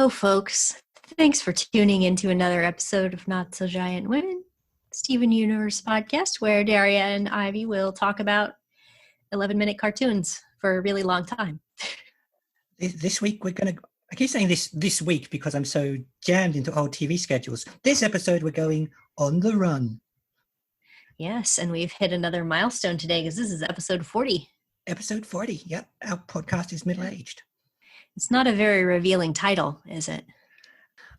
Hello, folks. Thanks for tuning into another episode of Not So Giant Women, Steven Universe podcast, where Daria and Ivy will talk about 11-minute cartoons for a really long time. This week I keep saying this week because I'm so jammed into old TV schedules. This episode we're going on the run. Yes, and we've hit another milestone today because this is episode 40. Episode 40, yep. Our podcast is middle-aged. It's not a very revealing title, is it?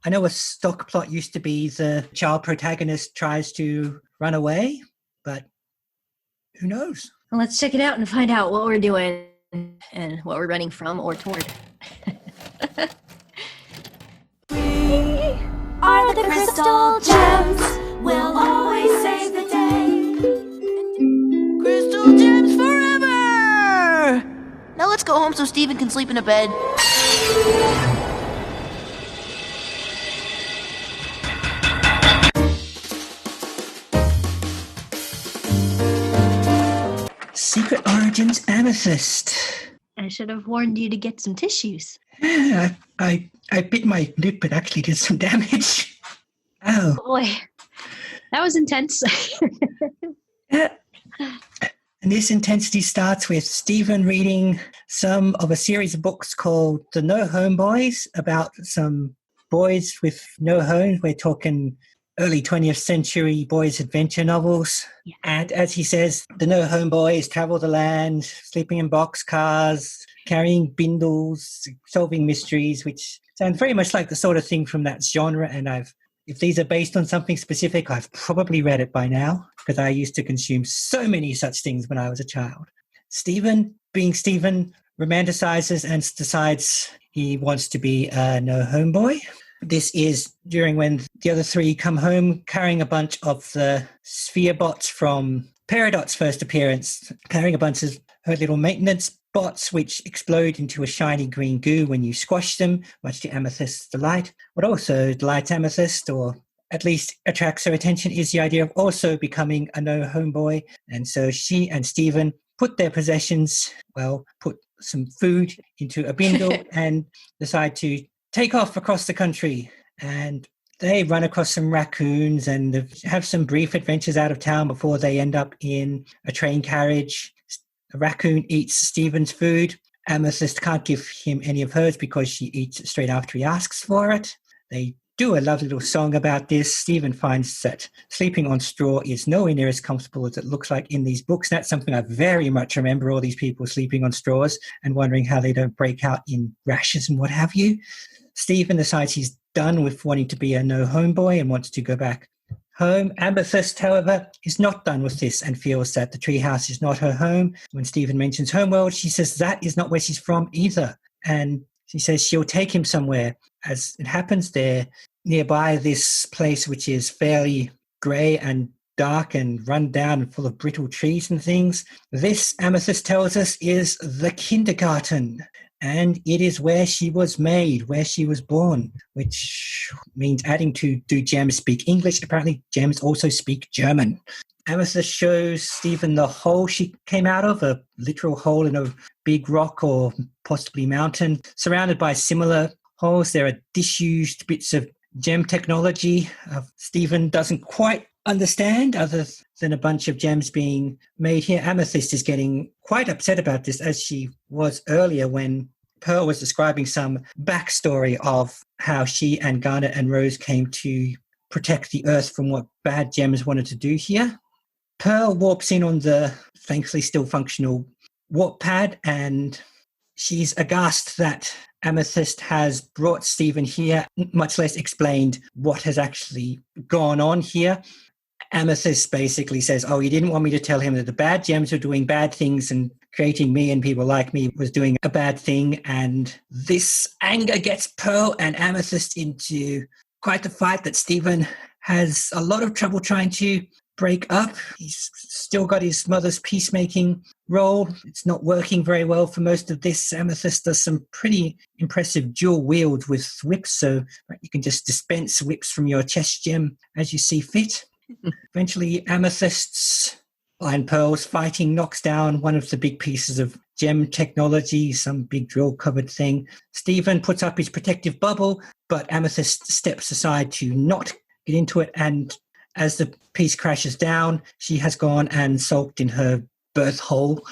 I know a stock plot used to be the child protagonist tries to run away, but who knows? Well, let's check it out and find out what we're doing and what we're running from or toward. We are the crystal gems. We'll always save the day. Crystal gems forever! Now let's go home so Steven can sleep in a bed. Secret Origins Amethyst. I should have warned you to get some tissues. I bit my lip and actually did some damage. Oh. Boy, that was intense. And this intensity starts with Steven reading some of a series of books called The No Home Boys, about some boys with no homes. We're talking early 20th century boys' adventure novels. Yeah. And as he says, the No Home Boys travel the land, sleeping in boxcars, carrying bindles, solving mysteries, which sounds very much like the sort of thing from that genre. And if these are based on something specific, I've probably read it by now, because I used to consume so many such things when I was a child. Steven, being Steven, romanticizes and decides he wants to be a no-home boy. This is during when the other three come home carrying a bunch of the sphere bots from Peridot's first appearance, carrying a bunch of her little maintenance bots which explode into a shiny green goo when you squash them, much to Amethyst's delight. What also delights Amethyst, or at least attracts her attention, is the idea of also becoming a no-home boy. And so she and Steven put their possessions, put some food into a bindle and decide to take off across the country. And they run across some raccoons and have some brief adventures out of town before they end up in a train carriage. A raccoon eats Steven's food. Amethyst can't give him any of hers because she eats it straight after he asks for it. They do a lovely little song about this. Steven finds that sleeping on straw is nowhere near as comfortable as it looks like in these books. That's something I very much remember, all these people sleeping on straws and wondering how they don't break out in rashes and what have you. Steven decides he's done with wanting to be a no-home boy and wants to go back home. Amethyst, however, is not done with this and feels that the treehouse is not her home. When Steven mentions Homeworld, she says that is not where she's from either. And she says she'll take him somewhere. As it happens, they're nearby this place which is fairly grey and dark and run down and full of brittle trees and things. This, Amethyst tells us, is the kindergarten. And it is where she was made, where she was born, which means adding to do gems speak English. Apparently, gems also speak German. Amethyst shows Steven the hole she came out of, a literal hole in a big rock or possibly mountain. Surrounded by similar holes, there are disused bits of gem technology. Steven doesn't quite understand, other than a bunch of gems being made here. Amethyst is getting quite upset about this, as she was earlier when Pearl was describing some backstory of how she and Garnet and Rose came to protect the Earth from what bad gems wanted to do here. Pearl warps in on the thankfully still functional warp pad, and she's aghast that Amethyst has brought Steven here, much less explained what has actually gone on here. Amethyst basically says, you didn't want me to tell him that the bad gems were doing bad things and creating me and people like me was doing a bad thing. And this anger gets Pearl and Amethyst into quite the fight that Steven has a lot of trouble trying to break up. He's still got his mother's peacemaking role. It's not working very well for most of this. Amethyst does some pretty impressive dual wield with whips, so you can just dispense whips from your chest gem as you see fit. Eventually, Amethyst's and Pearl's fighting knocks down one of the big pieces of gem technology, some big drill-covered thing. Steven puts up his protective bubble, but Amethyst steps aside to not get into it. And as the piece crashes down, she has gone and sulked in her birth hole.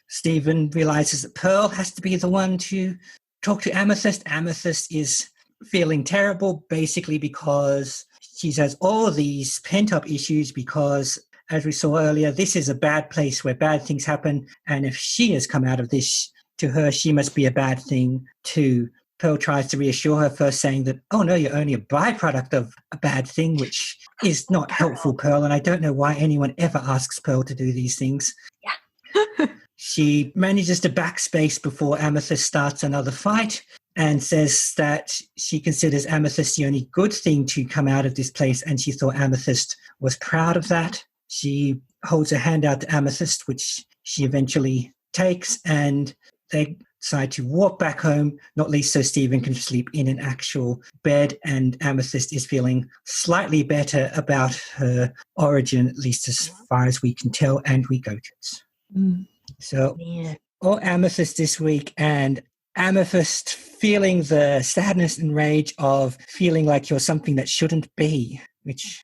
Stephen realizes that Pearl has to be the one to talk to Amethyst. Amethyst is feeling terrible, basically because she has all these pent-up issues because, as we saw earlier, this is a bad place where bad things happen. And if she has come out of this, to her, she must be a bad thing too. Pearl tries to reassure her, first saying that, oh no, you're only a byproduct of a bad thing, which is not helpful, Pearl. And I don't know why anyone ever asks Pearl to do these things. Yeah. She manages to backspace before Amethyst starts another fight and says that she considers Amethyst the only good thing to come out of this place, and she thought Amethyst was proud of that. She holds her hand out to Amethyst, which she eventually takes, and they decide to walk back home, not least so Stephen can sleep in an actual bed, and Amethyst is feeling slightly better about her origin, at least as far as we can tell, and we go to. So, all Amethyst this week, and Amethyst feeling the sadness and rage of feeling like you're something that shouldn't be, which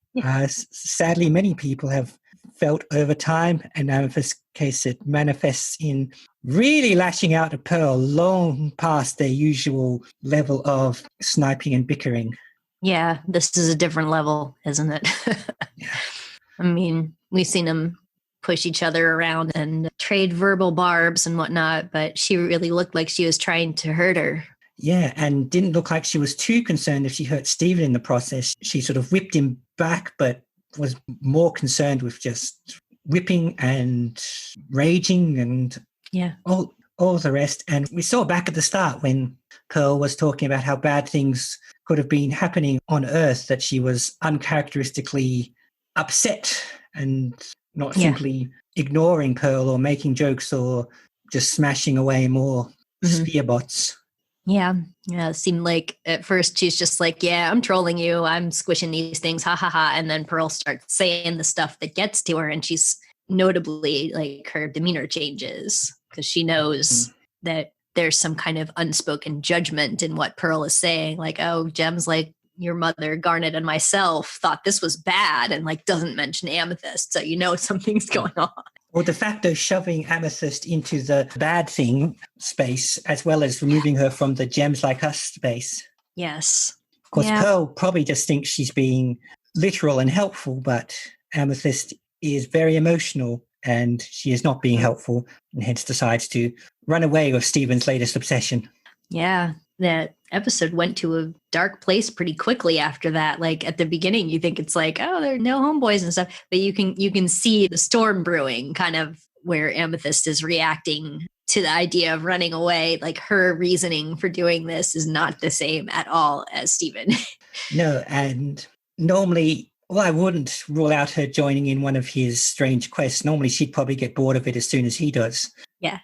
sadly many people have felt over time. In Amethyst's case, it manifests in really lashing out at Pearl long past their usual level of sniping and bickering. Yeah, this is a different level, isn't it? Yeah. I mean, we've seen them push each other around and trade verbal barbs and whatnot, but she really looked like she was trying to hurt her. Yeah, and didn't look like she was too concerned if she hurt Stephen in the process. She sort of whipped him back, but was more concerned with just whipping and raging and all the rest. And we saw back at the start when Pearl was talking about how bad things could have been happening on Earth, that she was uncharacteristically upset and not simply ignoring Pearl or making jokes or just smashing away more spear bots. Yeah. It seemed like at first she's just like, yeah, I'm trolling you. I'm squishing these things. Ha ha ha. And then Pearl starts saying the stuff that gets to her. And she's notably like her demeanor changes because she knows that there's some kind of unspoken judgment in what Pearl is saying. Like, oh, Gem's like, your mother, Garnet, and myself thought this was bad, and like doesn't mention Amethyst. So you know something's going on. Or de facto shoving Amethyst into the bad thing space, as well as removing her from the gems like us space. Yes. Of course, Pearl probably just thinks she's being literal and helpful, but Amethyst is very emotional and she is not being helpful, and hence decides to run away with Stephen's latest obsession. Yeah. That episode went to a dark place pretty quickly after that. Like at the beginning, you think it's like, oh, there are no homeboys and stuff, but you can see the storm brewing, kind of where Amethyst is reacting to the idea of running away. Like her reasoning for doing this is not the same at all as Stephen. No, and normally, well, I wouldn't rule out her joining in one of his strange quests. Normally, she'd probably get bored of it as soon as he does. Yeah.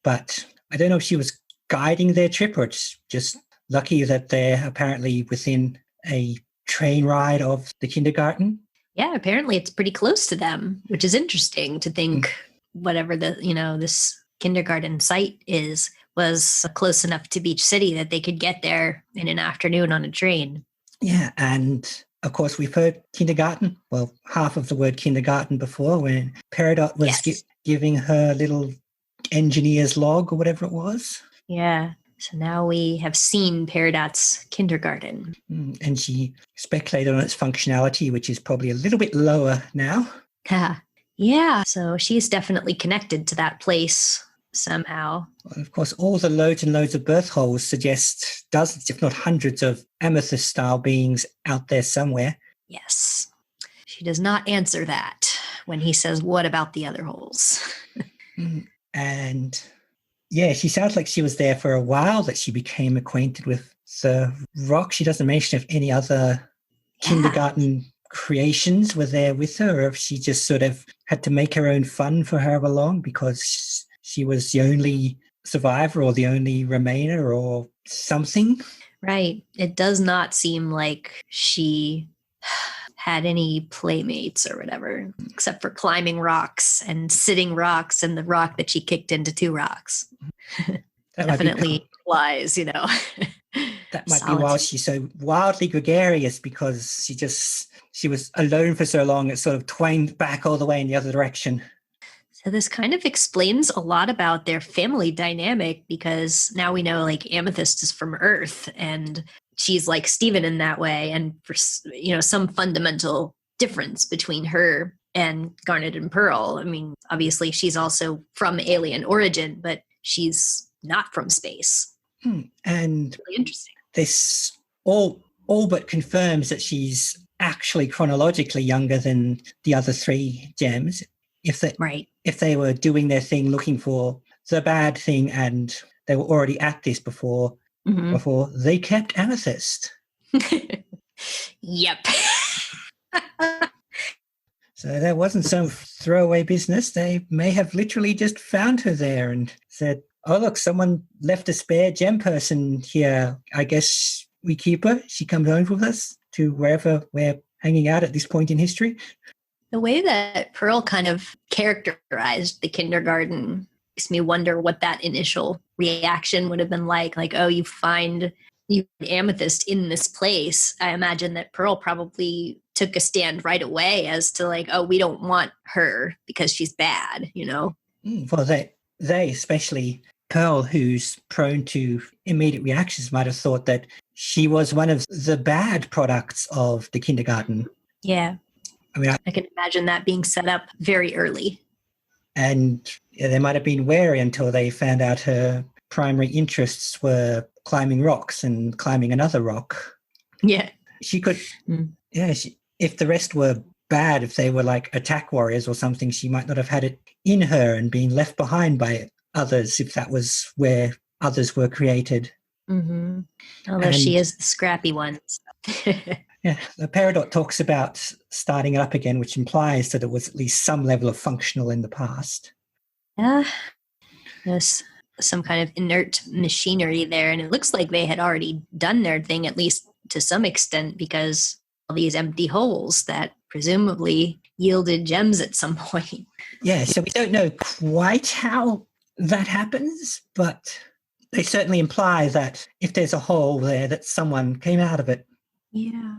But I don't know if she was guiding their trip, or it's just lucky that they're apparently within a train ride of the kindergarten. Yeah, apparently it's pretty close to them, which is interesting to think whatever this kindergarten site was close enough to Beach City that they could get there in an afternoon on a train. Yeah, and of course we've heard kindergarten, well, half of the word kindergarten before, when Peridot was giving her little engineer's log or whatever it was. Yeah. So now we have seen Peridot's kindergarten. And she speculated on its functionality, which is probably a little bit lower now. Yeah. So she's definitely connected to that place somehow. Well, of course, all the loads and loads of birth holes suggest dozens, if not hundreds, of Amethyst-style beings out there somewhere. Yes. She does not answer that when he says, what about the other holes? And yeah, she sounds like she was there for a while, that she became acquainted with the rock. She doesn't mention if any other kindergarten creations were there with her, or if she just sort of had to make her own fun for however long because she was the only survivor or the only remainer or something. Right. It does not seem like she had any playmates or whatever, except for climbing rocks and sitting rocks and the rock that she kicked into two rocks. Definitely lies, That might be why she's so wildly gregarious, because she was alone for so long, it sort of twanged back all the way in the other direction. So this kind of explains a lot about their family dynamic, because now we know like Amethyst is from Earth and she's like Stephen in that way. And for, some fundamental difference between her and Garnet and Pearl. I mean, obviously she's also from alien origin, but she's not from space. And really interesting. This all but confirms that she's actually chronologically younger than the other three gems. If they were doing their thing looking for the bad thing and they were already at this before they kept Amethyst. Yep. So that wasn't some throwaway business. They may have literally just found her there and said, oh, look, someone left a spare gem person here. I guess we keep her. She comes home with us to wherever we're hanging out at this point in history. The way that Pearl kind of characterized the kindergarten makes me wonder what that initial reaction would have been like. Like, oh, you find Amethyst in this place. I imagine that Pearl probably took a stand right away as to like, oh, we don't want her because she's bad, Well, they especially Pearl, who's prone to immediate reactions, might have thought that she was one of the bad products of the kindergarten. Yeah. I mean, I can imagine that being set up very early. And they might have been wary until they found out her primary interests were climbing rocks and climbing another rock. Yeah. She could, if the rest were bad, if they were like attack warriors or something, she might not have had it in her and been left behind by others if that was where others were created. Mm-hmm. Although she is the scrappy one. So. Yeah, the Peridot talks about starting up again, which implies that it was at least some level of functional in the past. Yeah, there's some kind of inert machinery there, and it looks like they had already done their thing, at least to some extent, because all these empty holes that presumably yielded gems at some point. Yeah, so we don't know quite how that happens, but they certainly imply that if there's a hole there, that someone came out of it. Yeah.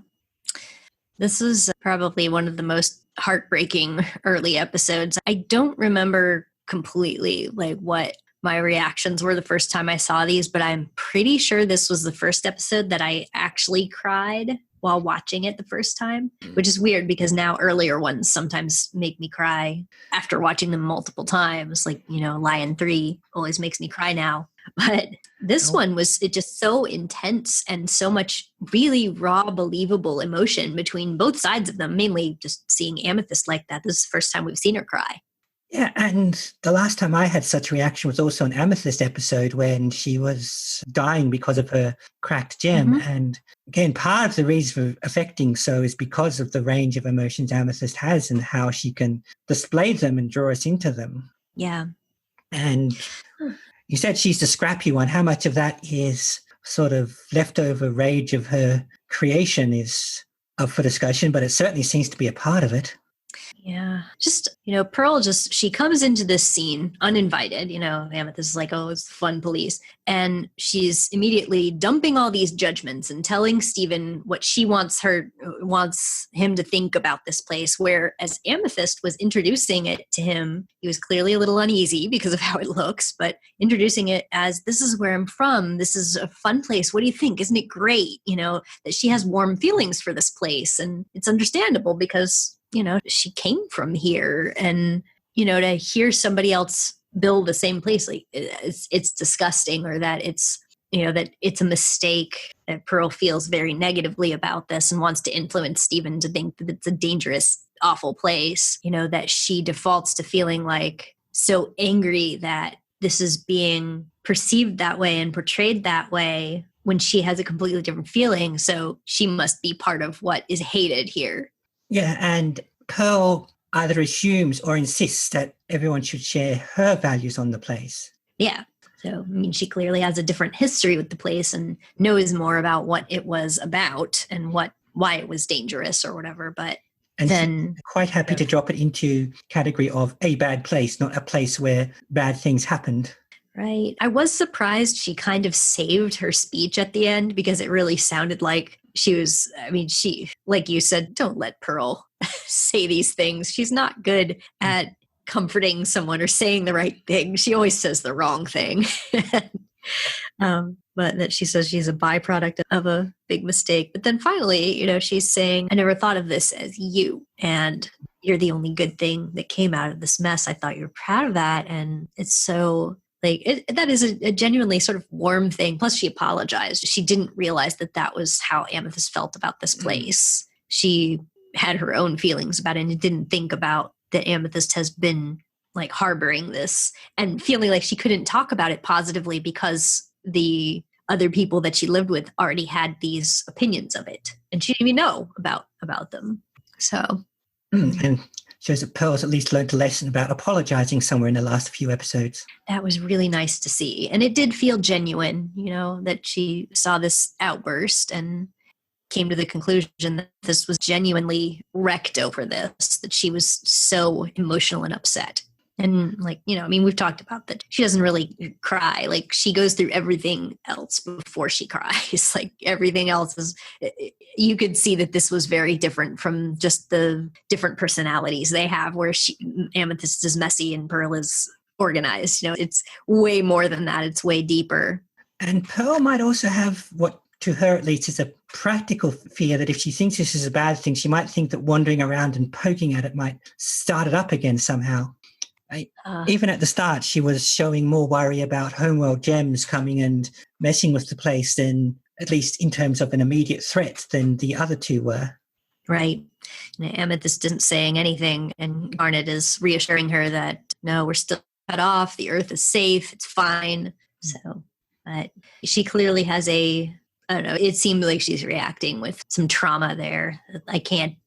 This is probably one of the most heartbreaking early episodes. I don't remember completely like what my reactions were the first time I saw these, but I'm pretty sure this was the first episode that I actually cried while watching it the first time, which is weird because now earlier ones sometimes make me cry after watching them multiple times. Like, Lion 3 always makes me cry now. But this one was just so intense and so much really raw, believable emotion between both sides of them, mainly just seeing Amethyst like that. This is the first time we've seen her cry. Yeah, and the last time I had such a reaction was also an Amethyst episode when she was dying because of her cracked gem. Mm-hmm. And again, part of the reason for affecting so is because of the range of emotions Amethyst has and how she can display them and draw us into them. Yeah. And you said she's the scrappy one. How much of that is sort of leftover rage of her creation is up for discussion, but it certainly seems to be a part of it. Yeah. Just, Pearl she comes into this scene uninvited, Amethyst is like, oh, it's fun police. And she's immediately dumping all these judgments and telling Stephen what she wants him to think about this place, whereas Amethyst was introducing it to him. He was clearly a little uneasy because of how it looks, but introducing it as, this is where I'm from. This is a fun place. What do you think? Isn't it great? That she has warm feelings for this place. And it's understandable because she came from here, and, to hear somebody else build the same place, like it's disgusting, or that it's, that it's a mistake, that Pearl feels very negatively about this and wants to influence Stephen to think that it's a dangerous, awful place, that she defaults to feeling like so angry that this is being perceived that way and portrayed that way when she has a completely different feeling. So she must be part of what is hated here. Yeah, and Pearl either assumes or insists that everyone should share her values on the place. Yeah. So, she clearly has a different history with the place and knows more about what it was about and why it was dangerous or whatever. But and then quite happy to drop it into category of a bad place, not a place where bad things happened. Right. I was surprised she kind of saved her speech at the end because it really sounded like she, like you said, don't let Pearl say these things. She's not good at comforting someone or saying the right thing. She always says the wrong thing. But that she says she's a byproduct of a big mistake. But then finally, she's saying, I never thought of this as you. And you're the only good thing that came out of this mess. I thought you were proud of that. And it's so... that is a genuinely sort of warm thing. Plus, she apologized. She didn't realize that was how Amethyst felt about this place. She had her own feelings about it and didn't think about that Amethyst has been like harboring this and feeling like she couldn't talk about it positively because the other people that she lived with already had these opinions of it. And she didn't even know about them. So. And shows that Pearl's at least learned a lesson about apologizing somewhere in the last few episodes. That was really nice to see. And it did feel genuine, that she saw this outburst and came to the conclusion that this was genuinely wrecked over this, that she was so emotional and upset. And we've talked about that. She doesn't really cry. Like she goes through everything else before she cries. Like everything else is, you could see that this was very different from just the different personalities they have where Amethyst is messy and Pearl is organized. It's way more than that. It's way deeper. And Pearl might also have what, to her at least, is a practical fear that if she thinks this is a bad thing, she might think that wandering around and poking at it might start it up again somehow. Even at the start, she was showing more worry about Homeworld gems coming and messing with the place than, at least in terms of an immediate threat, than the other two were. Right. Amethyst isn't saying anything, and Garnet is reassuring her that, no, we're still cut off. The Earth is safe. It's fine. So, but she clearly has I don't know, it seemed like she's reacting with some trauma there. I can't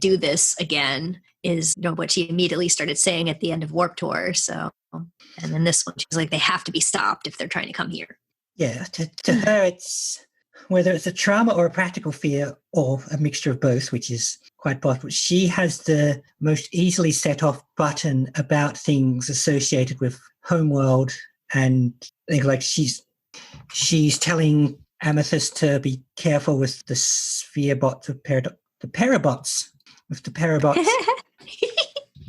do this again is what she immediately started saying at the end of Warp Tour. So, and then this one, she's like, they have to be stopped if they're trying to come here. Yeah, to her, it's whether it's a trauma or a practical fear or a mixture of both, which is quite possible. She has the most easily set off button about things associated with Homeworld, and I think like she's telling Amethyst to be careful with the sphere bots of Peridot, the Peribots, with the Peribots.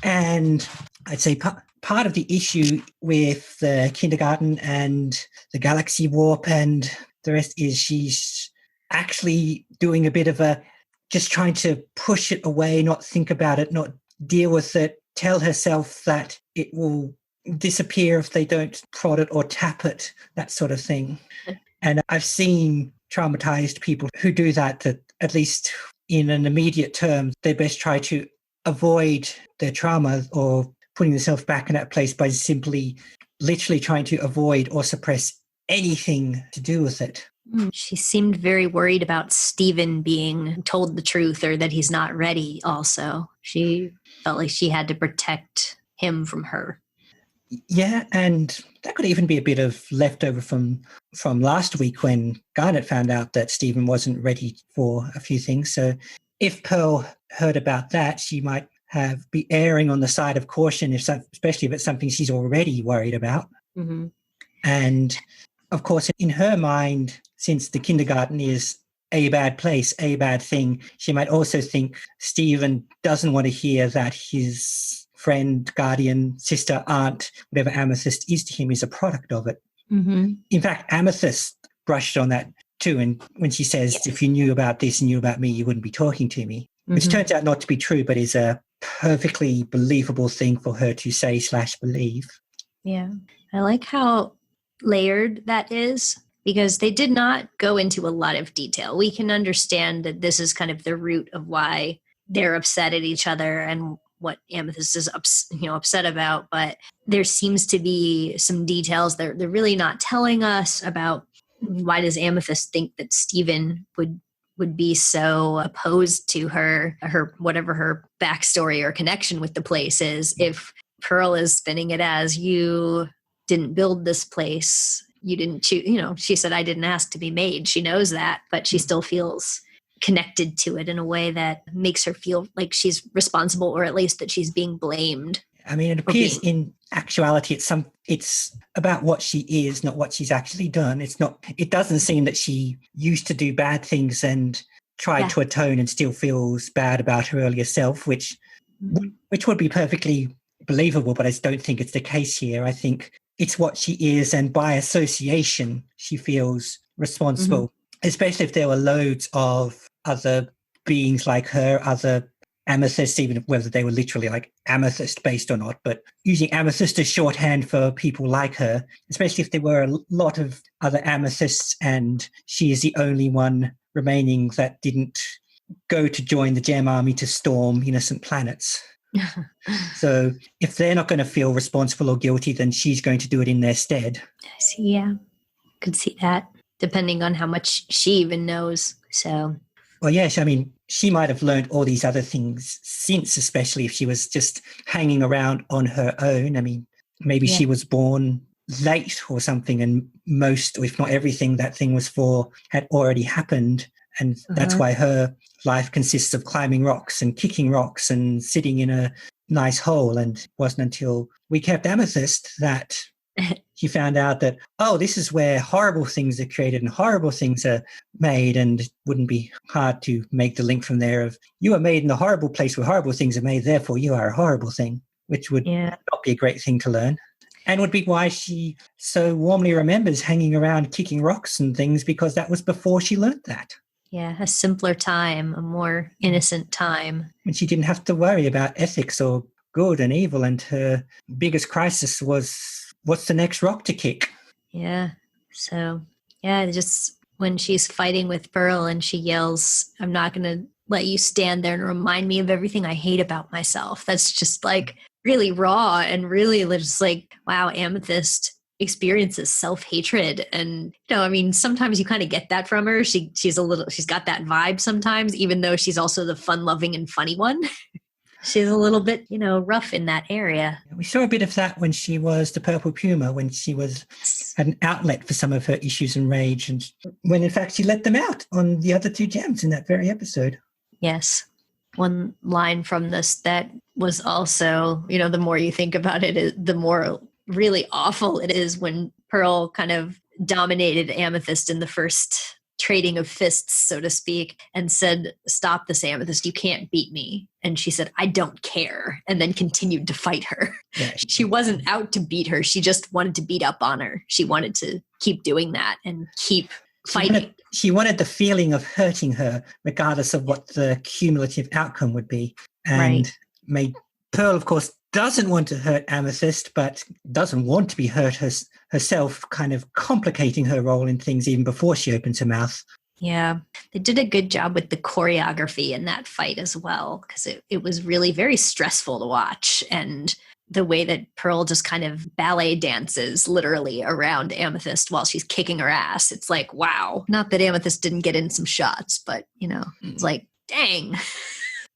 And I'd say part of the issue with the kindergarten and the galaxy warp and the rest is she's actually doing a bit of just trying to push it away, not think about it, not deal with it, tell herself that it will disappear if they don't prod it or tap it, that sort of thing. And I've seen traumatized people who do that at least in an immediate term, they best try to avoid their trauma or putting themselves back in that place by simply literally trying to avoid or suppress anything to do with it. She seemed very worried about Stephen being told the truth or that he's not ready also. She felt like she had to protect him from her. Yeah, and that could even be a bit of leftover from last week when Garnet found out that Stephen wasn't ready for a few things. So if Pearl heard about that, she might be erring on the side of caution, especially if it's something she's already worried about. Mm-hmm. And of course, in her mind, since the kindergarten is a bad place, a bad thing, she might also think Stephen doesn't want to hear that his friend, guardian, sister, aunt, whatever Amethyst is to him, is a product of it. Mm-hmm. In fact, Amethyst brushed on that too. And when she says, yes, if you knew about this and knew about me, you wouldn't be talking to me, which turns out not to be true, but is a perfectly believable thing for her to say / believe. Yeah. I like how layered that is because they did not go into a lot of detail. We can understand that this is kind of the root of why they're upset at each other and what Amethyst is upset about, but there seems to be some details they're really not telling us about. Why does Amethyst think that Stephen would be so opposed to her whatever her backstory or connection with the place is, if Pearl is spinning it as, you didn't build this place, you didn't choose, she said, I didn't ask to be made. She knows that, but she still feels connected to it in a way that makes her feel like she's responsible, or at least that she's being blamed. I mean, it appears in actuality it's about what she is, not what she's actually done. It doesn't seem that she used to do bad things and tried to atone and still feels bad about her earlier self, which would be perfectly believable, but I just don't think it's the case here. I think it's what she is, and by association, she feels responsible, especially if there were loads of other beings like her, other Amethysts, even whether they were literally like Amethyst based or not, but using Amethyst as shorthand for people like her, especially if there were a lot of other Amethysts and she is the only one remaining that didn't go to join the Gem Army to storm innocent planets. So if they're not going to feel responsible or guilty, then she's going to do it in their stead. I see, yeah. Could see that, depending on how much she even knows. So, well, yes, I mean, she might have learned all these other things since, especially if she was just hanging around on her own. I mean, maybe she was born late or something, and most, or if not everything that thing was for had already happened. And that's why her life consists of climbing rocks and kicking rocks and sitting in a nice hole. And it wasn't until we kept Amethyst that she found out that, oh, this is where horrible things are created and horrible things are made. And it wouldn't be hard to make the link from there of, you are made in a horrible place where horrible things are made, therefore you are a horrible thing, which would not be a great thing to learn. And would be why she so warmly remembers hanging around kicking rocks and things, because that was before she learned that. Yeah, a simpler time, a more innocent time. When she didn't have to worry about ethics or good and evil, and her biggest crisis was, what's the next rock to kick? Yeah, so, just when she's fighting with Pearl and she yells, I'm not going to let you stand there and remind me of everything I hate about myself. That's just like really raw and really just like, wow, Amethyst experiences self-hatred. And I mean, sometimes you kind of get that from her. She's got that vibe sometimes, even though she's also the fun-loving and funny one. She's a little bit, rough in that area. We saw a bit of that when she was the Purple Puma, when she had an outlet for some of her issues and rage, and when in fact she let them out on the other two gems in that very episode. Yes. One line from this that was also, the more you think about it, the more really awful it is, when Pearl kind of dominated Amethyst in the first trading of fists, so to speak, and said, stop this, Amethyst, you can't beat me. And she said, I don't care, and then continued to fight her. Yeah. She wasn't out to beat her. She just wanted to beat up on her. She wanted to keep doing that and keep fighting. She wanted the feeling of hurting her, regardless of what the cumulative outcome would be. And made Pearl, of course, doesn't want to hurt Amethyst, but doesn't want to be hurt herself, kind of complicating her role in things even before she opens her mouth. Yeah, they did a good job with the choreography in that fight as well, because it was really very stressful to watch. And the way that Pearl just kind of ballet dances literally around Amethyst while she's kicking her ass. It's like, wow. Not that Amethyst didn't get in some shots, but, it's like, dang.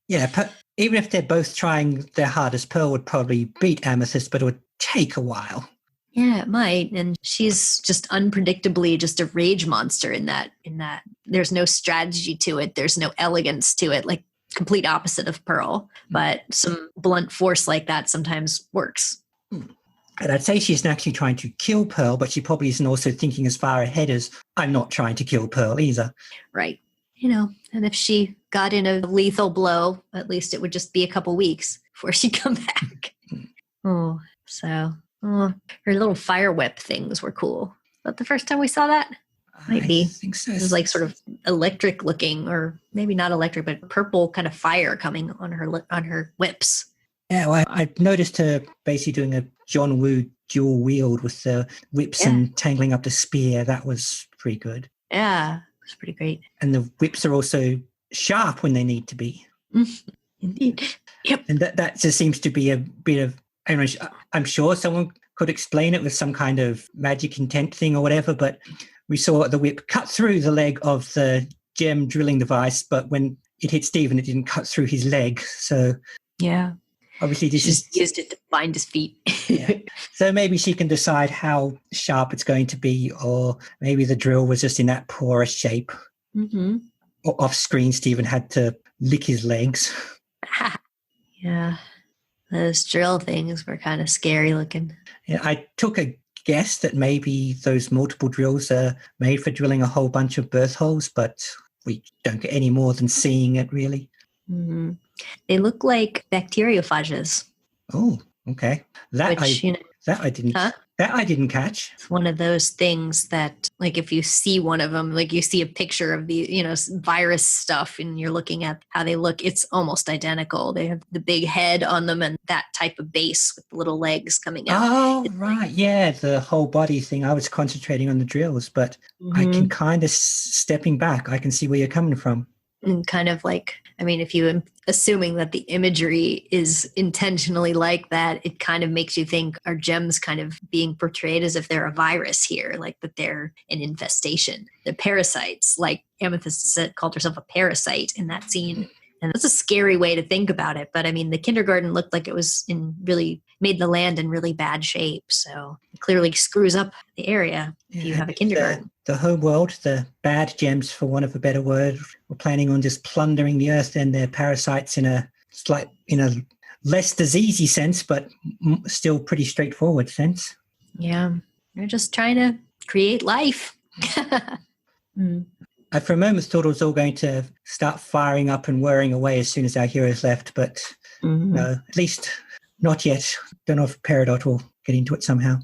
Yeah, even if they're both trying their hardest, Pearl would probably beat Amethyst, but it would take a while. Yeah, it might. And she's just unpredictably just a rage monster in that there's no strategy to it. There's no elegance to it, like complete opposite of Pearl. But some blunt force like that sometimes works. And I'd say she's actually trying to kill Pearl, but she probably isn't also thinking as far ahead as, I'm not trying to kill Pearl either. Right. And if she got in a lethal blow, at least it would just be a couple weeks before she'd come back. Her little fire whip things were cool. Is that the first time we saw that? Might be. I think so. It was like sort of electric looking, or maybe not electric, but purple kind of fire coming on her whips. Yeah, well, I noticed her basically doing a John Woo dual wield with the whips and tangling up the spear. That was pretty good. Yeah, it was pretty great. And the whips are also sharp when they need to be. Indeed. Yep. And that just seems to be a bit of, I'm sure someone could explain it with some kind of magic intent thing or whatever, but we saw the whip cut through the leg of the gem drilling device, but when it hit Stephen, it didn't cut through his leg. So yeah, obviously this just used it to bind his feet. Yeah. So maybe she can decide how sharp it's going to be, or maybe the drill was just in that porous shape. Mm-hmm. Or off screen, Stephen had to lick his legs. Yeah. Those drill things were kind of scary looking. Yeah, I took a guess that maybe those multiple drills are made for drilling a whole bunch of birth holes, but we don't get any more than seeing it, really. Mm-hmm. They look like bacteriophages. Oh, okay. That which, I didn't catch. It's one of those things that, like, if you see one of them, like you see a picture of the, virus stuff and you're looking at how they look, it's almost identical. They have the big head on them and that type of base with the little legs coming out. Oh, right. Yeah, the whole body thing. I was concentrating on the drills, but I can kind of, stepping back, I can see where you're coming from. And kind of like, if you assuming that the imagery is intentionally like that, it kind of makes you think, are gems kind of being portrayed as if they're a virus here, like that they're an infestation? They're parasites, like Amethyst called herself a parasite in that scene. And that's a scary way to think about it. But the kindergarten looked like it was made the land in really bad shape. So it clearly screws up the area if you have a kindergarten. The Homeworld, the bad gems, for want of a better word, were planning on just plundering the earth and their parasites in a less diseasey sense, but still pretty straightforward sense. Yeah, they're just trying to create life. I for a moment thought it was all going to start firing up and whirring away as soon as our heroes left, but no, at least not yet. Don't know if Peridot will get into it somehow.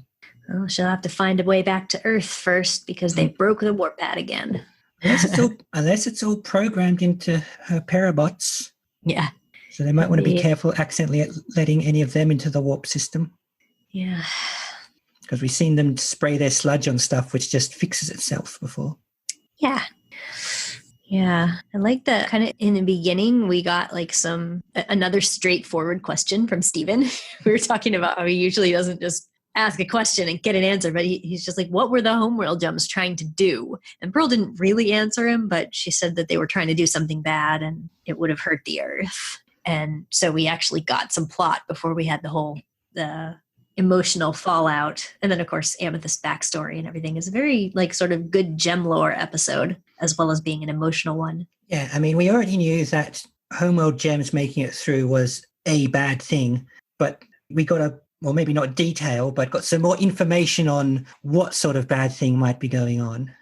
Well, she'll have to find a way back to Earth first because they broke the warp pad again. Unless it's all programmed into her parabots. Yeah. So they might want to be careful accidentally at letting any of them into the warp system. Yeah. Because we've seen them spray their sludge on stuff which just fixes itself before. Yeah. Yeah. I like that kind of in the beginning, we got like another straightforward question from Stephen. We were talking about how he usually doesn't just ask a question and get an answer, but he's just like, what were the Homeworld gems trying to do? And Pearl didn't really answer him, but she said that they were trying to do something bad and it would have hurt the Earth. And so we actually got some plot before we had the emotional fallout. And then, of course, Amethyst's backstory and everything is a very sort of good gem lore episode, as well as being an emotional one. Yeah, we already knew that Homeworld gems making it through was a bad thing, but we got maybe not detail, but got some more information on what sort of bad thing might be going on.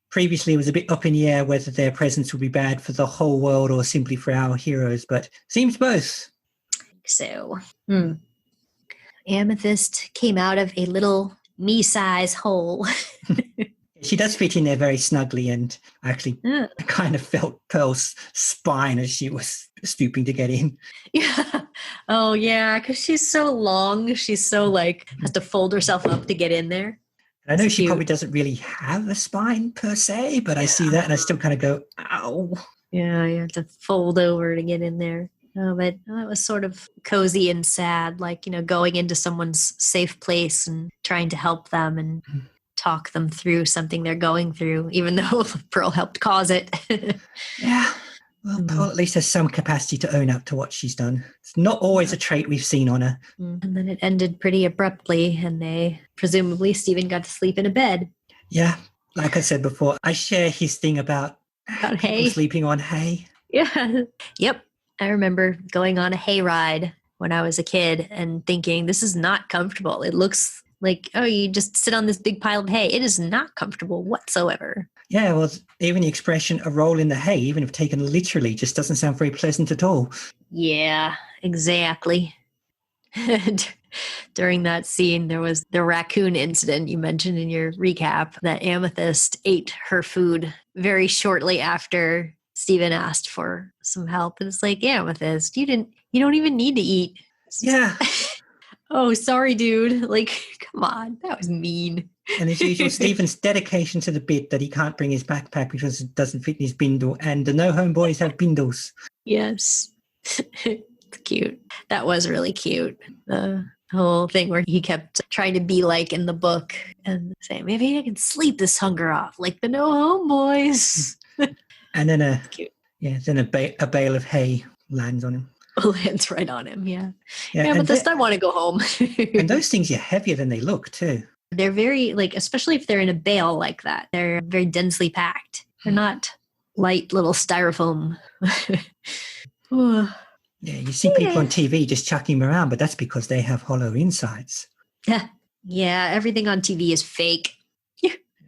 Previously, it was a bit up in the air whether their presence would be bad for the whole world or simply for our heroes, but seems both. So, Amethyst came out of a little me-size hole. She does fit in there very snugly, and actually I kind of felt Pearl's spine as she was stooping to get in. Yeah. Oh, yeah, because she's so long. She's so, has to fold herself up to get in there. And I know she probably doesn't really have a spine per se, but I see that and I still kind of go, ow. Yeah, you have to fold over to get in there. Oh, but that was sort of cozy and sad, going into someone's safe place and trying to help them and talk them through something they're going through, even though Pearl helped cause it. Yeah. Well, Pearl at least has some capacity to own up to what she's done. It's not always a trait we've seen on her. And then it ended pretty abruptly, and presumably Stephen got to sleep in a bed. Yeah. Like I said before, I share his thing about hay. Sleeping on hay. Yeah. Yep. I remember going on a hay ride when I was a kid and thinking, this is not comfortable. It looks like, you just sit on this big pile of hay. It is not comfortable whatsoever. Yeah, well, even the expression "a roll in the hay," even if taken literally, just doesn't sound very pleasant at all. Yeah, exactly. During that scene, there was the raccoon incident you mentioned in your recap, that Amethyst ate her food very shortly after Stephen asked for some help. And it's like, Amethyst, you don't even need to eat. Yeah. Oh, sorry, dude. Come on. That was mean. And as usual, Stephen's dedication to the bit that he can't bring his backpack because it doesn't fit in his bindle. And the No Home Boys have bindles. Yes. It's cute. That was really cute. The whole thing where he kept trying to be like in the book and saying, maybe I can sleep this hunger off like the No Home Boys. And then a bale of hay lands on him. Lands right on him, yeah. But this time I want to go home. And those things are heavier than they look, too. They're very, especially if they're in a bale like that, they're very densely packed. They're not light little styrofoam. Yeah, Yeah, you see people on TV just chucking them around, but that's because they have hollow insides. Yeah, everything on TV is fake.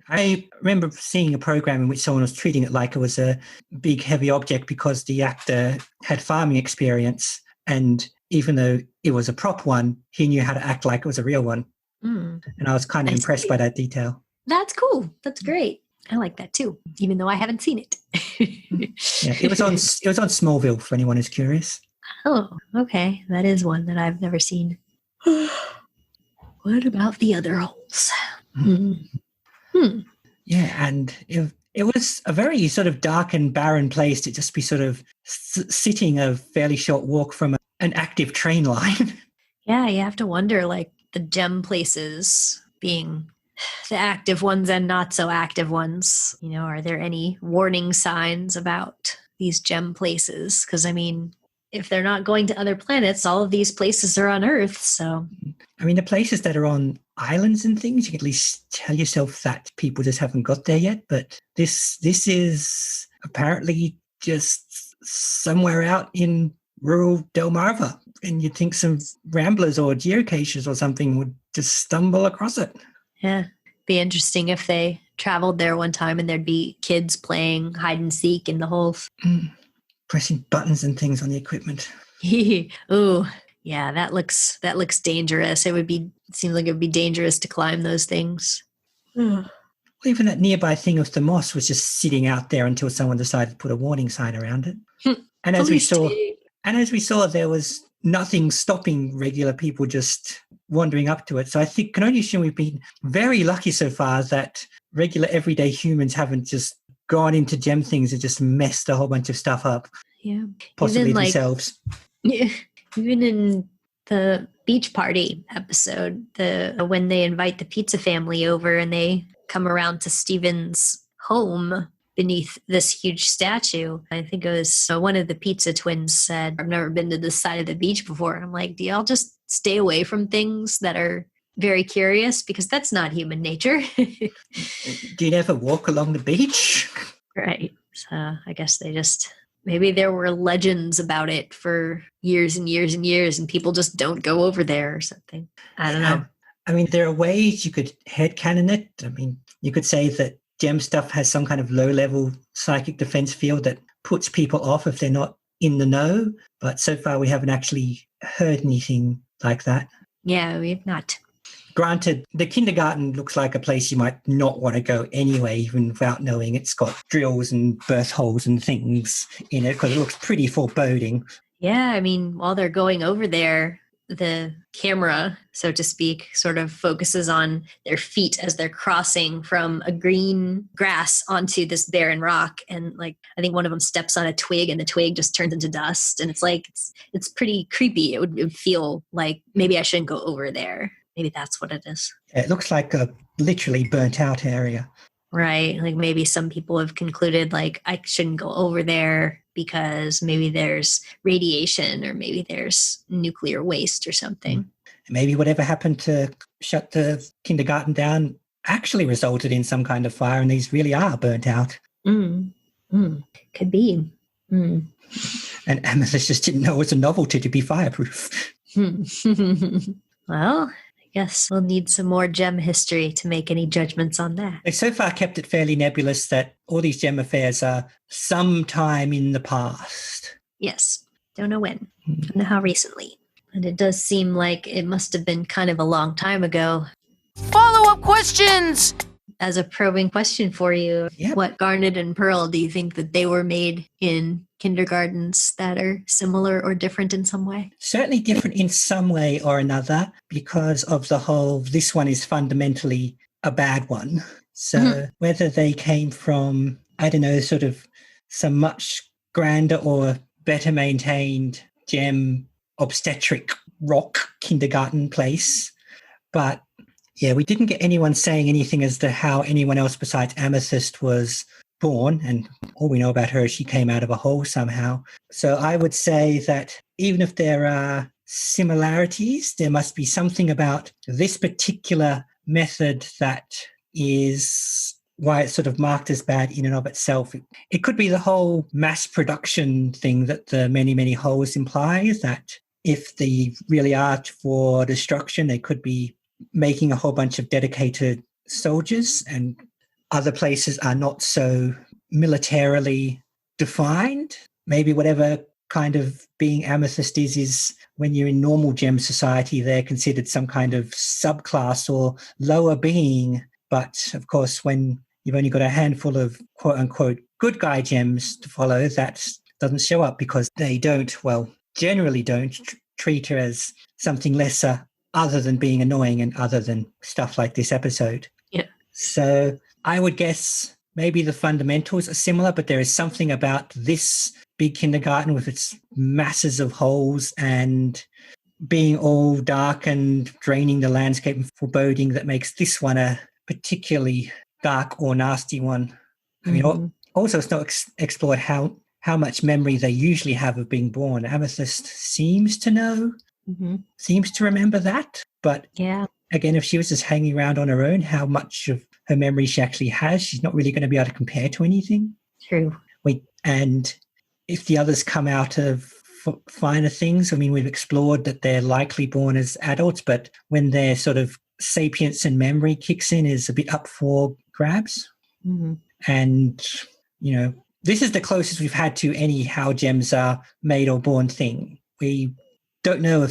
I remember seeing a program in which someone was treating it like it was a big, heavy object because the actor had farming experience. And even though it was a prop one, he knew how to act like it was a real one. Mm. And I was kind of impressed by that detail. That's cool. That's great. I like that too, even though I haven't seen it. Yeah, it was on Smallville for anyone who's curious. Oh, okay. That is one that I've never seen. What about the other holes? Yeah, and it was a very sort of dark and barren place to just be sort of sitting a fairly short walk from an active train line. Yeah, you have to wonder, like, the gem places being the active ones and not so active ones. You know, are there any warning signs about these gem places? Because, I mean, if they're not going to other planets, all of these places are on Earth, so... I mean, the places that are on islands and things, you can at least tell yourself that people just haven't got there yet. But this is apparently just somewhere out in rural Delmarva. And you'd think some ramblers or geocachers or something would just stumble across it. Yeah, be interesting if they traveled there one time and there'd be kids playing hide and seek in the holes. Pressing buttons and things on the equipment. Ooh. Yeah, that looks dangerous. It seems like it would be dangerous to climb those things. Well, even that nearby thing with the moss was just sitting out there until someone decided to put a warning sign around it. And as we saw, there was nothing stopping regular people just wandering up to it. So I think can only assume we've been very lucky so far that regular everyday humans haven't just gone into gem things and just messed a whole bunch of stuff up. Yeah, possibly themselves. Yeah. Even in the beach party episode, when they invite the pizza family over and they come around to Steven's home beneath this huge statue, I think it was one of the pizza twins said, I've never been to this side of the beach before. I'm like, do y'all just stay away from things that are very curious? Because that's not human nature. Do you never walk along the beach? Right. So I guess they just... Maybe there were legends about it for years and years and years, and people just don't go over there or something. I don't know. I mean, there are ways you could headcanon it. I mean, you could say that gem stuff has some kind of low-level psychic defense field that puts people off if they're not in the know. But so far, we haven't actually heard anything like that. Yeah, we've not. Granted, the kindergarten looks like a place you might not want to go anyway, even without knowing it's got drills and birth holes and things in it, because it looks pretty foreboding. Yeah, I mean, while they're going over there, the camera, so to speak, sort of focuses on their feet as they're crossing from a green grass onto this barren rock. And like, I think one of them steps on a twig and the twig just turns into dust. And it's like, it's pretty creepy. It would feel like maybe I shouldn't go over there. Maybe that's what it is. It looks like a literally burnt out area. Right. Like maybe some people have concluded like I shouldn't go over there because maybe there's radiation or maybe there's nuclear waste or something. Maybe whatever happened to shut the kindergarten down actually resulted in some kind of fire and these really are burnt out. Could be. And Amethyst just didn't know it was a novelty to be fireproof. Well, I guess we'll need some more gem history to make any judgments on that. They so far kept it fairly nebulous that all these gem affairs are sometime in the past. Yes. Don't know when. Don't know how recently. And it does seem like it must have been kind of a long time ago. Follow-up questions! As a probing question for you, What Garnet and Pearl do you think that they were made in kindergartens that are similar or different in some way? Certainly different in some way or another because of the whole, this one is fundamentally a bad one. So whether they came from, I don't know, sort of some much grander or better maintained gem obstetric rock kindergarten place, but yeah, we didn't get anyone saying anything as to how anyone else besides Amethyst was born, and all we know about her is she came out of a hole somehow. So I would say that even if there are similarities, there must be something about this particular method that is why it's sort of marked as bad in and of itself. It could be the whole mass production thing that the many, many holes implies, that if they really are for destruction, they could be making a whole bunch of dedicated soldiers, and other places are not so militarily defined. Maybe whatever kind of being Amethyst is when you're in normal gem society, they're considered some kind of subclass or lower being. But of course, when you've only got a handful of quote unquote good guy gems to follow, that doesn't show up because they don't, well, generally don't treat her as something lesser other than being annoying and other than stuff like this episode. Yeah. So I would guess maybe the fundamentals are similar, but there is something about this big kindergarten with its masses of holes and being all dark and draining the landscape and foreboding that makes this one a particularly dark or nasty one. I mean, also it's not explored how much memory they usually have of being born. Amethyst seems to know, seems to remember that. But again, if she was just hanging around on her own, how much of her memory she actually has, she's not really going to be able to compare to anything. True. And if the others come out of finer things, I mean, we've explored that they're likely born as adults, but when their sort of sapience and memory kicks in is a bit up for grabs. And, you know, this is the closest we've had to any how gems are made or born thing. We don't know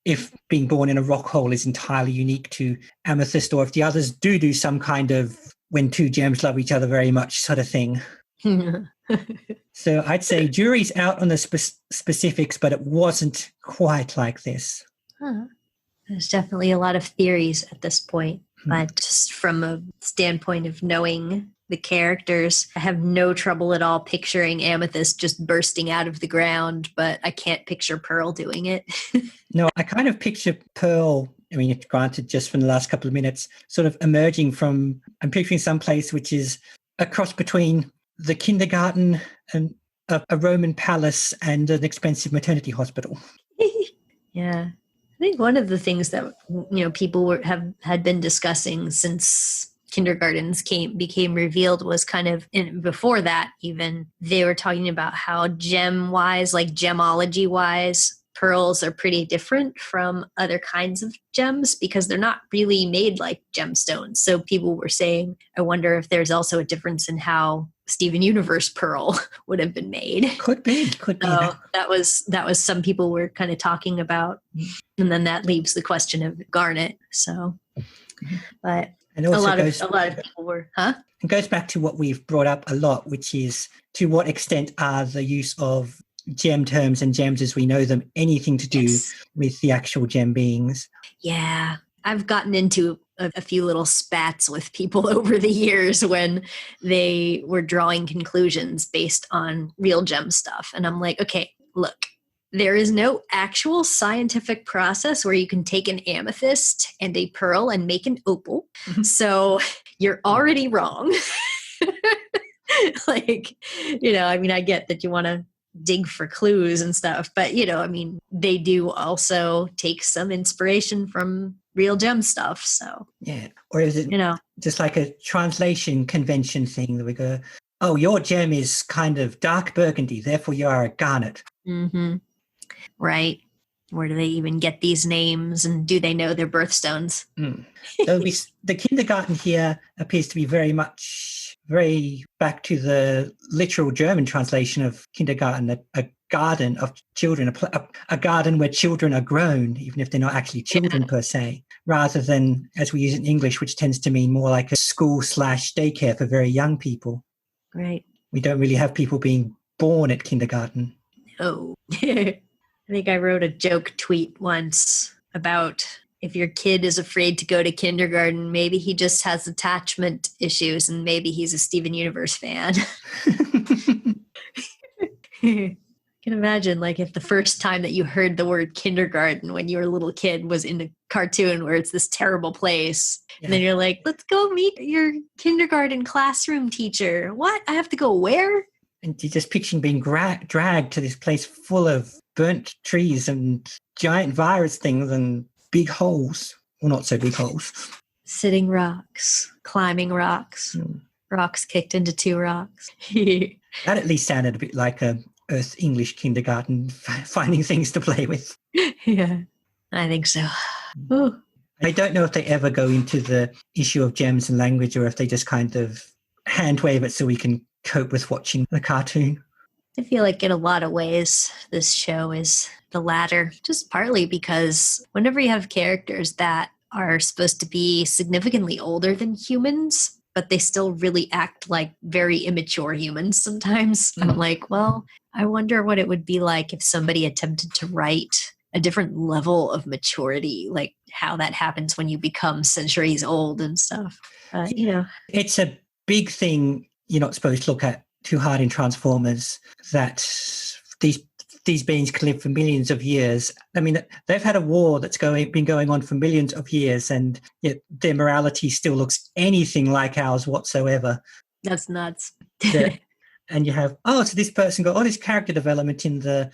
if being born in a rock hole is entirely unique to Amethyst, or if the others do some kind of when two gems love each other very much sort of thing. So I'd say jury's out on the specifics, but it wasn't quite like this. There's definitely a lot of theories at this point, but just from a standpoint of knowing the characters, I have no trouble at all picturing Amethyst just bursting out of the ground, but I can't picture Pearl doing it. No, I kind of picture Pearl, I mean, granted, just from the last couple of minutes, sort of emerging from, I'm picturing some place which is a cross between the kindergarten and a Roman palace and an expensive maternity hospital. Yeah. I think one of the things that, you know, people had been discussing since kindergartens became revealed was kind of, and before that even, they were talking about how gem-wise, like gemology-wise, pearls are pretty different from other kinds of gems because they're not really made like gemstones. So people were saying, I wonder if there's also a difference in how Steven Universe Pearl would have been made. Could be. That was some people were kind of talking about, and then that leaves the question of Garnet. So, but and a also lot of people were, It goes back to what we've brought up a lot, which is to what extent are the use of gem terms and gems as we know them anything to do with the actual gem beings? Yeah, I've gotten into a few little spats with people over the years when they were drawing conclusions based on real gem stuff. And I'm like, okay, look, there is no actual scientific process where you can take an amethyst and a pearl and make an opal. So you're already wrong. Like, you know, I mean, I get that you want to dig for clues and stuff, but, you know, I mean, they do also take some inspiration from real gem stuff. So yeah, or is it, you know, just like a translation convention thing that we go, oh, your gem is kind of dark burgundy, therefore you are a garnet. Right. Where do they even get these names, and do they know their birthstones? So the kindergarten here appears to be very back to the literal German translation of kindergarten, a garden of children, a garden where children are grown, even if they're not actually children per se, rather than, as we use in English, which tends to mean more like a school/daycare for very young people. Right. We don't really have people being born at kindergarten. Oh. I think I wrote a joke tweet once about if your kid is afraid to go to kindergarten, maybe he just has attachment issues and maybe he's a Steven Universe fan. I can imagine, like, if the first time that you heard the word kindergarten when you were a little kid was in a cartoon where it's this terrible place. Yeah. And then you're like, let's go meet your kindergarten classroom teacher. What? I have to go where? And you're just picturing being dragged to this place full of burnt trees and giant virus things and big holes. Well, not so big holes. Sitting rocks, climbing rocks, rocks kicked into two rocks. That at least sounded a bit like a Earth English kindergarten, finding things to play with. Yeah, I think so. Ooh. I don't know if they ever go into the issue of gems and language, or if they just kind of hand wave it so we can cope with watching the cartoon. I feel like in a lot of ways, this show is the latter, just partly because whenever you have characters that are supposed to be significantly older than humans, but they still really act like very immature humans sometimes. I'm like, well, I wonder what it would be like if somebody attempted to write a different level of maturity, like how that happens when you become centuries old and stuff. It's a big thing you're not supposed to look at too hard in Transformers, that these beings can live for millions of years. I mean, they've had a war that's been going on for millions of years, and yet their morality still looks anything like ours whatsoever. That's nuts. And you have, so this person got all this character development in the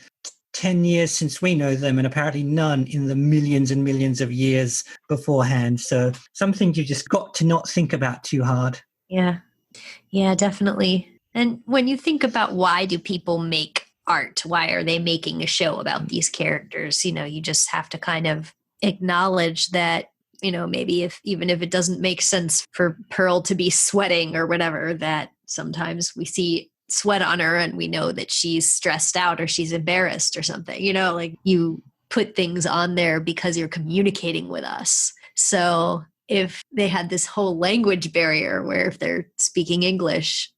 10 years since we know them, and apparently none in the millions and millions of years beforehand. So some things you've just got to not think about too hard. Yeah, definitely. And when you think about why do people make art, why are they making a show about these characters, you just have to kind of acknowledge that, maybe even if it doesn't make sense for Pearl to be sweating or whatever, that sometimes we see sweat on her and we know that she's stressed out or she's embarrassed or something, like you put things on there because you're communicating with us. So if they had this whole language barrier where if they're speaking English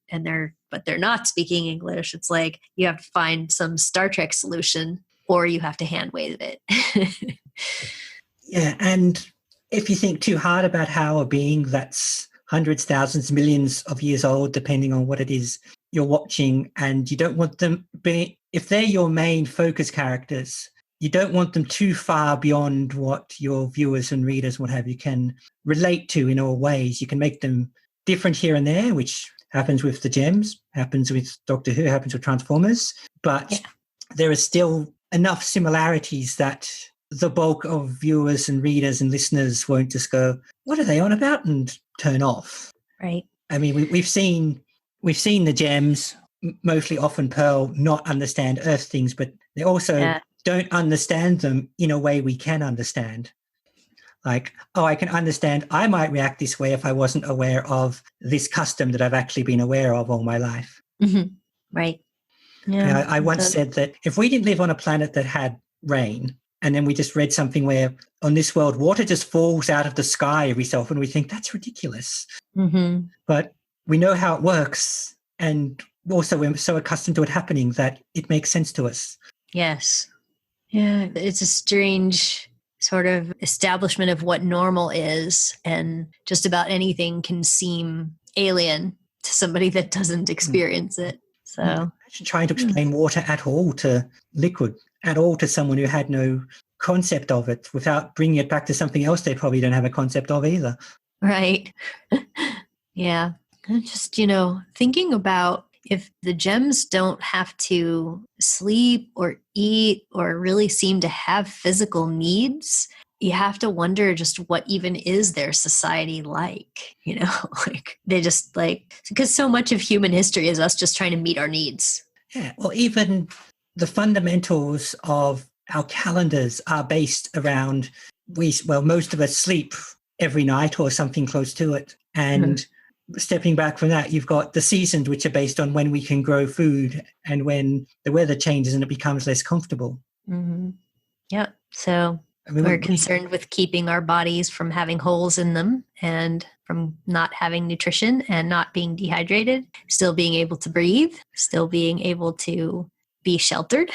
but they're not speaking English, it's like you have to find some Star Trek solution or you have to hand wave it. Yeah, and if you think too hard about how a being that's hundreds, thousands, millions of years old, depending on what it is you're watching, and you don't want them if they're your main focus characters, you don't want them too far beyond what your viewers and readers, what have you, can relate to in all ways. You can make them different here and there, which happens with the gems, happens with Doctor Who, happens with Transformers, but there are still enough similarities that the bulk of viewers and readers and listeners won't just go, what are they on about, and turn off. Right. I mean, we've seen the gems, mostly often Pearl, not understand Earth things, but they also don't understand them in a way we can understand. Like, I can understand I might react this way if I wasn't aware of this custom that I've actually been aware of all my life. Mm-hmm. Right. Yeah. I once said that if we didn't live on a planet that had rain, and then we just read something where on this world, water just falls out of the sky every so often, we think that's ridiculous. Mm-hmm. But we know how it works. And also we're so accustomed to it happening that it makes sense to us. Yes. Yeah. It's a strange sort of establishment of what normal is. And just about anything can seem alien to somebody that doesn't experience it. So imagine trying to explain water at all to liquid, at all to someone who had no concept of it, without bringing it back to something else they probably don't have a concept of either. Right. Yeah. Just, thinking about if the gems don't have to sleep or eat or really seem to have physical needs, you have to wonder just what even is their society like, like they just because so much of human history is us just trying to meet our needs. Yeah. Well, even the fundamentals of our calendars are based around, most of us sleep every night or something close to it. And stepping back from that, you've got the seasons, which are based on when we can grow food and when the weather changes and it becomes less comfortable. Mm-hmm. Yeah. So we're concerned with keeping our bodies from having holes in them and from not having nutrition and not being dehydrated, still being able to breathe, still being able to be sheltered.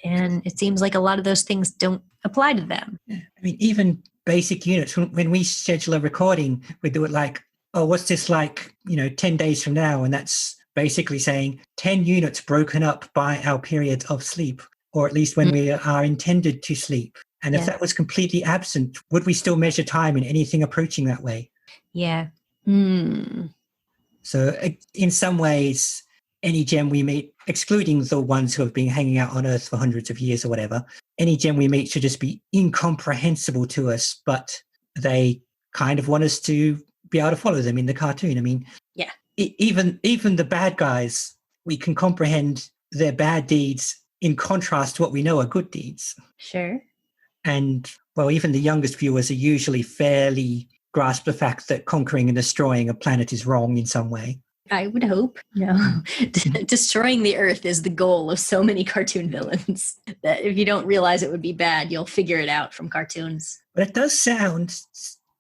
And it seems like a lot of those things don't apply to them. Yeah. I mean, even basic units, when we schedule a recording, we do it like, what's this like, 10 days from now? And that's basically saying 10 units broken up by our period of sleep, or at least when we are intended to sleep. And if that was completely absent, would we still measure time in anything approaching that way? Yeah. So in some ways, any gem we meet, excluding the ones who have been hanging out on Earth for hundreds of years or whatever, any gem we meet should just be incomprehensible to us, but they kind of want us to be able to follow them in the cartoon. I mean, Yeah. Even the bad guys, we can comprehend their bad deeds in contrast to what we know are good deeds. Sure. And, well, even the youngest viewers are usually fairly grasp the fact that conquering and destroying a planet is wrong in some way. I would hope. Destroying the Earth is the goal of so many cartoon villains that if you don't realize it would be bad, you'll figure it out from cartoons. But it does sound,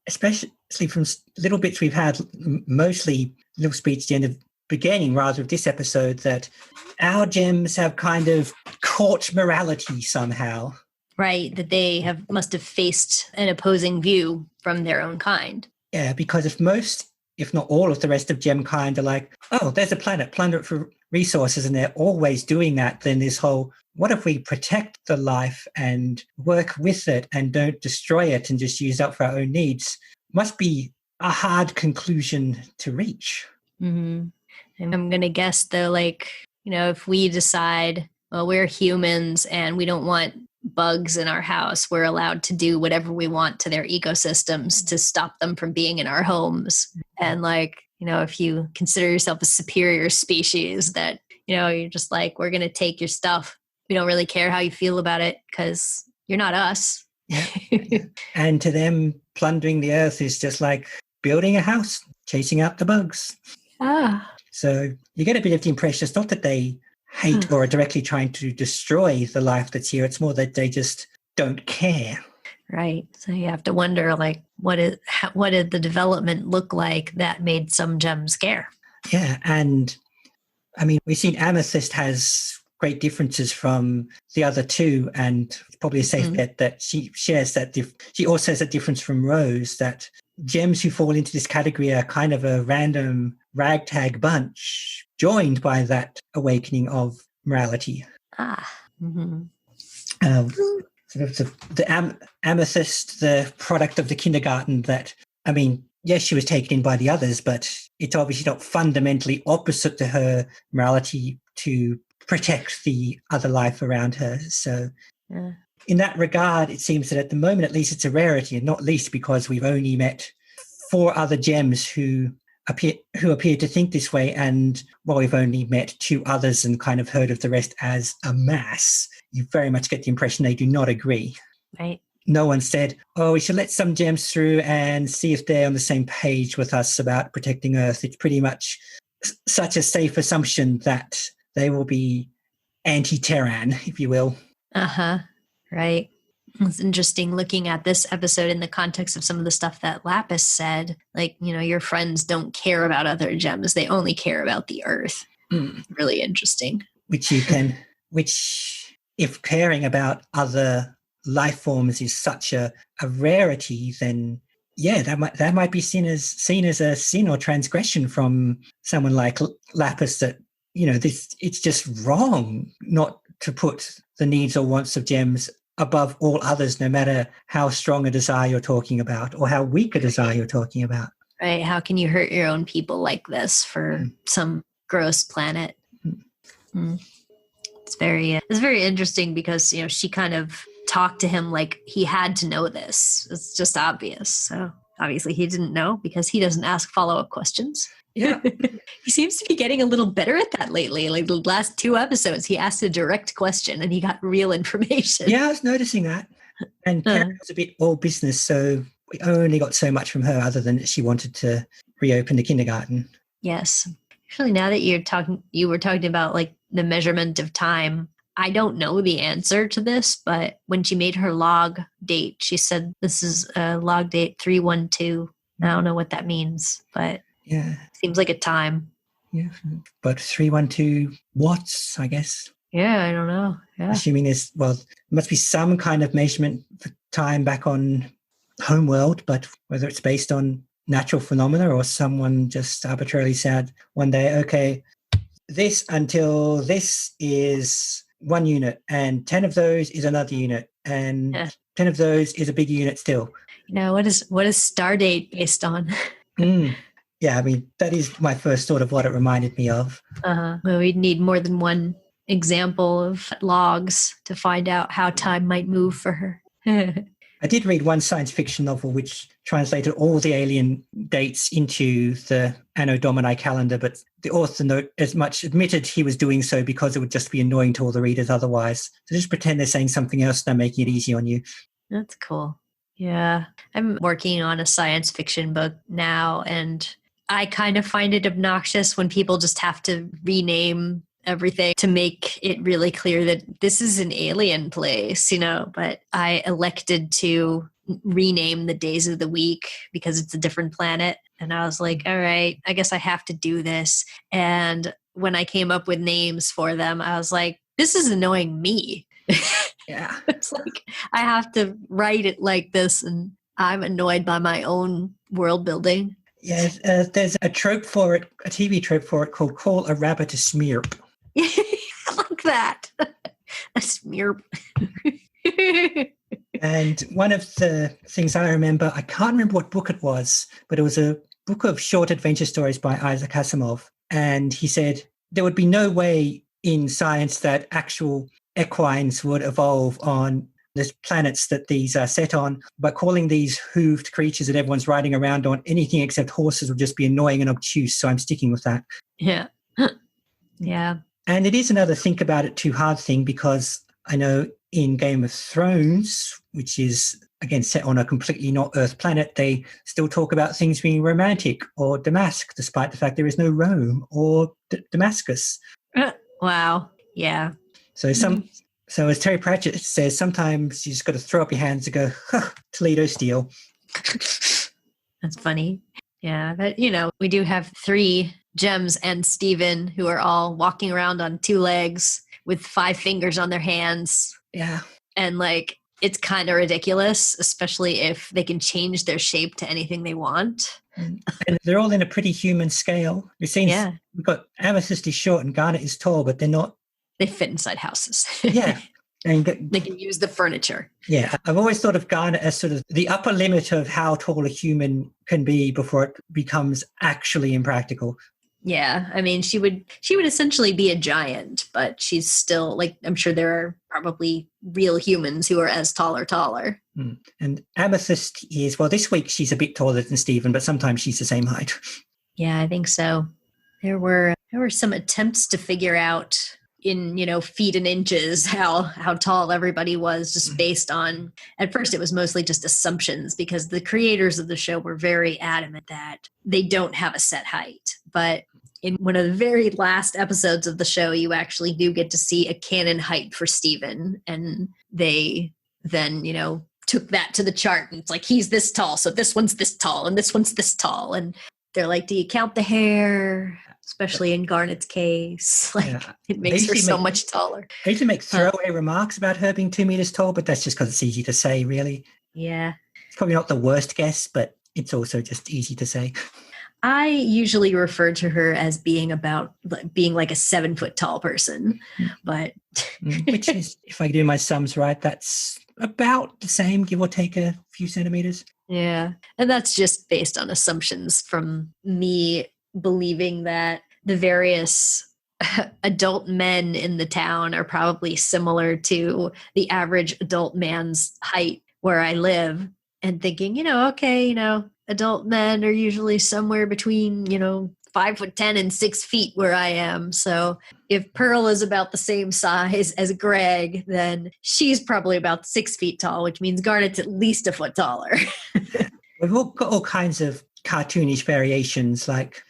especially from little bits we've had, mostly little speech at the end of beginning, rather, of this episode, that our gems have kind of caught morality somehow. Right, that they must have faced an opposing view from their own kind. Yeah, because if most, if not all of the rest of gem kind are like, oh, there's a planet, plunder it for resources, and they're always doing that, then this whole, what if we protect the life and work with it and don't destroy it and just use it up for our own needs, must be a hard conclusion to reach. Mm-hmm. And I'm going to guess, though, like, if we decide, well, we're humans and we don't want bugs in our house, we're allowed to do whatever we want to their ecosystems to stop them from being in our homes. And like, if you consider yourself a superior species, that, you're just like, we're going to take your stuff. We don't really care how you feel about it because you're not us. Yeah. And to them, plundering the earth is just like building a house, chasing out the bugs. So you get a bit of the impression it's not that they hate or are directly trying to destroy the life that's here. It's more that they just don't care. Right. So you have to wonder, like, what did the development look like that made some gems care? Yeah. And I mean, we've seen Amethyst has great differences from the other two, and it's probably a safe bet that she shares that. She also has a difference from Rose, that gems who fall into this category are kind of a random ragtag bunch joined by that awakening of morality. Sort of the Amethyst, the product of the kindergarten that, I mean, yes, she was taken in by the others, but it's obviously not fundamentally opposite to her morality to protect the other life around her. So in that regard, it seems that at the moment, at least, it's a rarity, and not least because we've only met 4 other gems who appear to think this way, and while we've only met 2 others and kind of heard of the rest as a mass, you very much get the impression they do not agree. Right. No one said, oh, we should let some gems through and see if they're on the same page with us about protecting Earth. It's pretty much such a safe assumption that they will be anti-Terran, if you will. Right. It's interesting looking at this episode in the context of some of the stuff that Lapis said. Like, your friends don't care about other gems. They only care about the Earth. Really interesting. Which if caring about other life forms is such a rarity, then that might be seen as a sin or transgression from someone like Lapis, that it's just wrong not to put the needs or wants of gems above all others, no matter how strong a desire you're talking about or how weak a desire you're talking about. Right. How can you hurt your own people like this for some gross planet? It's very interesting because, she kind of talked to him like he had to know this. It's just obvious. So obviously he didn't know because he doesn't ask follow-up questions. Yeah. He seems to be getting a little better at that lately. Like the last 2 episodes, he asked a direct question and he got real information. Yeah, I was noticing that. And Karen was a bit all business, so we only got so much from her other than that she wanted to reopen the kindergarten. Yes. Actually, now that you were talking about like the measurement of time, I don't know the answer to this, but when she made her log date, she said this is log date 312. I don't know what that means, but yeah, seems like a time. Yeah, but 312 watts, I guess. Yeah, I don't know. Yeah. Assuming there must be some kind of measurement for time back on Homeworld, but whether it's based on natural phenomena or someone just arbitrarily said one day, okay, this until this is 1 unit, and 10 of those is another unit, and 10 of those is a big unit still. What is Stardate based on? Yeah, I mean, that is my first thought of what it reminded me of. Well, we'd need more than one example of logs to find out how time might move for her. I did read one science fiction novel which translated all the alien dates into the Anno Domini calendar, but the author as much admitted he was doing so because it would just be annoying to all the readers otherwise. So just pretend they're saying something else and they're making it easy on you. That's cool. Yeah. I'm working on a science fiction book now, and I kind of find it obnoxious when people just have to rename everything to make it really clear that this is an alien place, but I elected to rename the days of the week because it's a different planet. And I was like, all right, I guess I have to do this. And when I came up with names for them, I was like, this is annoying me. Yeah. It's like I have to write it like this, and I'm annoyed by my own world building. Yeah, there's a trope for it, a TV trope for it called Call a Rabbit a Smearp. Like that. A smear. And one of the things I remember, I can't remember what book it was, but it was a book of short adventure stories by Isaac Asimov. And he said there would be no way in science that actual equines would evolve on the planets that these are set on, but calling these hooved creatures that everyone's riding around on anything except horses would just be annoying and obtuse. So I'm sticking with that. Yeah. Yeah. And it is another think about it too hard thing, because I know in Game of Thrones, which is, again, set on a completely not Earth planet, they still talk about things being romantic or Damask, despite the fact there is no Rome or Damascus. Wow. Yeah. So as Terry Pratchett says, sometimes you just got to throw up your hands and go, huh, Toledo Steel. That's funny. Yeah. But, we do have 3 Gems and Steven who are all walking around on 2 legs with 5 fingers on their hands. Yeah. And it's kind of ridiculous, especially if they can change their shape to anything they want. And they're all in a pretty human scale. We've seen, we've got Amethyst is short and Garnet is tall, but they're not. They fit inside houses. Yeah. And they can use the furniture. Yeah. I've always thought of Garnet as sort of the upper limit of how tall a human can be before it becomes actually impractical. Yeah. I mean, she would essentially be a giant, but she's still I'm sure there are probably real humans who are as tall or taller. Mm. And Amethyst is, well, this week she's a bit taller than Stephen, but sometimes she's the same height. Yeah, I think so. There were some attempts to figure out in, feet and inches how tall everybody was, just based on, at first it was mostly just assumptions, because the creators of the show were very adamant that they don't have a set height. But in one of the very last episodes of the show, you actually do get to see a canon height for Steven. And they then, took that to the chart. And it's like, he's this tall, so this one's this tall, and this one's this tall. And they're like, do you count the hair? Especially in Garnet's case. It makes her so much taller. They used to make throwaway remarks about her being 2 meters tall, but that's just because it's easy to say, really. Yeah. It's probably not the worst guess, but it's also just easy to say. I usually refer to her as being like a 7 foot tall person, but which is, if I do my sums right, that's about the same, give or take a few centimeters. Yeah. And that's just based on assumptions from me believing that the various adult men in the town are probably similar to the average adult man's height where I live, and thinking, adult men are usually somewhere between, 5'10" and 6 feet where I am. So if Pearl is about the same size as Greg, then she's probably about 6 feet tall, which means Garnet's at least a foot taller. We've all got all kinds of cartoonish variations, like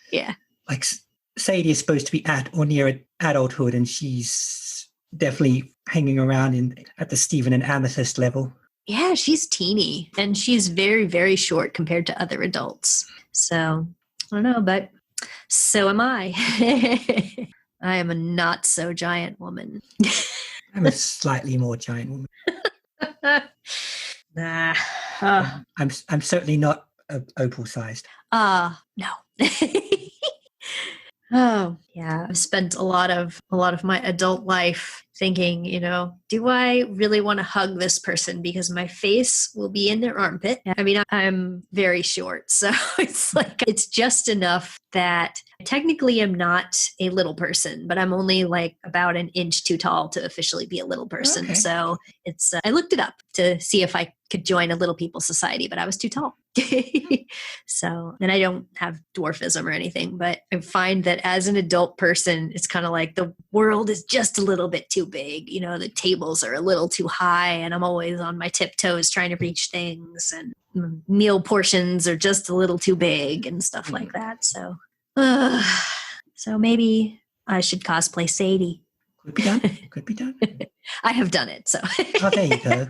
Sadie is supposed to be at or near adulthood, and she's definitely hanging around at the Stephen and Amethyst level. Yeah, she's teeny, and she's very, very short compared to other adults. So, I don't know, but so am I. I am a not so giant woman. I'm a slightly more giant woman. Nah. I'm certainly not opal sized. No. Oh, yeah. I've spent a lot of my adult life thinking, do I really want to hug this person because my face will be in their armpit? I mean, I'm very short, so it's just enough that technically I'm not a little person, but I'm only like about an inch too tall to officially be a little person. Okay. So I looked it up to see if I could join a little people society, but I was too tall. So, and I don't have dwarfism or anything, but I find that as an adult person, it's kind of like the world is just a little bit too big. The tables are a little too high and I'm always on my tiptoes trying to reach things, and meal portions are just a little too big and stuff like that. So, so maybe I should cosplay Sadie. Could be done. Could be done. I have done it. So, Oh, there you go.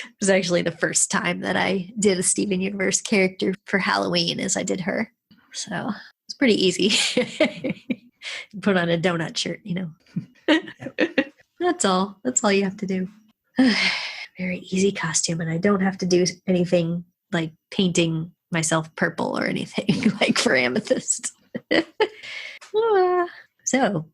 It was actually the first time that I did a Steven Universe character for Halloween as I did her. So it's pretty easy. Put on a donut shirt, That's all. That's all you have to do. Very easy costume. And I don't have to do anything like painting myself purple or anything like for Amethyst. So,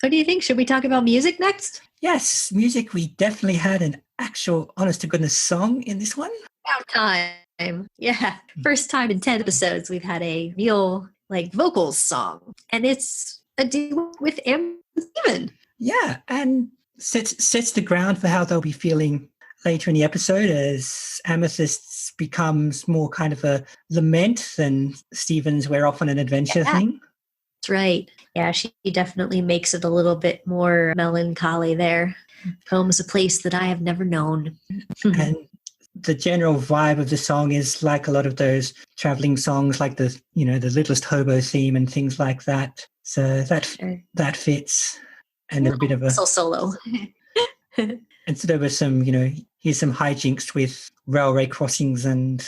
what do you think? Should we talk about music next? Yes, music. We definitely had an actual honest-to-goodness song in this one. About time. Yeah. First time in 10 episodes we've had a real vocals song. And it's a duet with Steven. Yeah, and sets the ground for how they'll be feeling later in the episode as Amethyst becomes more kind of a lament than Steven's we're off on an adventure thing. That's right. Yeah, she definitely makes it a little bit more melancholy there. Home is a place that I have never known. And the general vibe of the song is like a lot of those traveling songs, like the Littlest Hobo theme and things like that. So that fits. And a bit of a solo. And so there was some, here's some hijinks with railway crossings and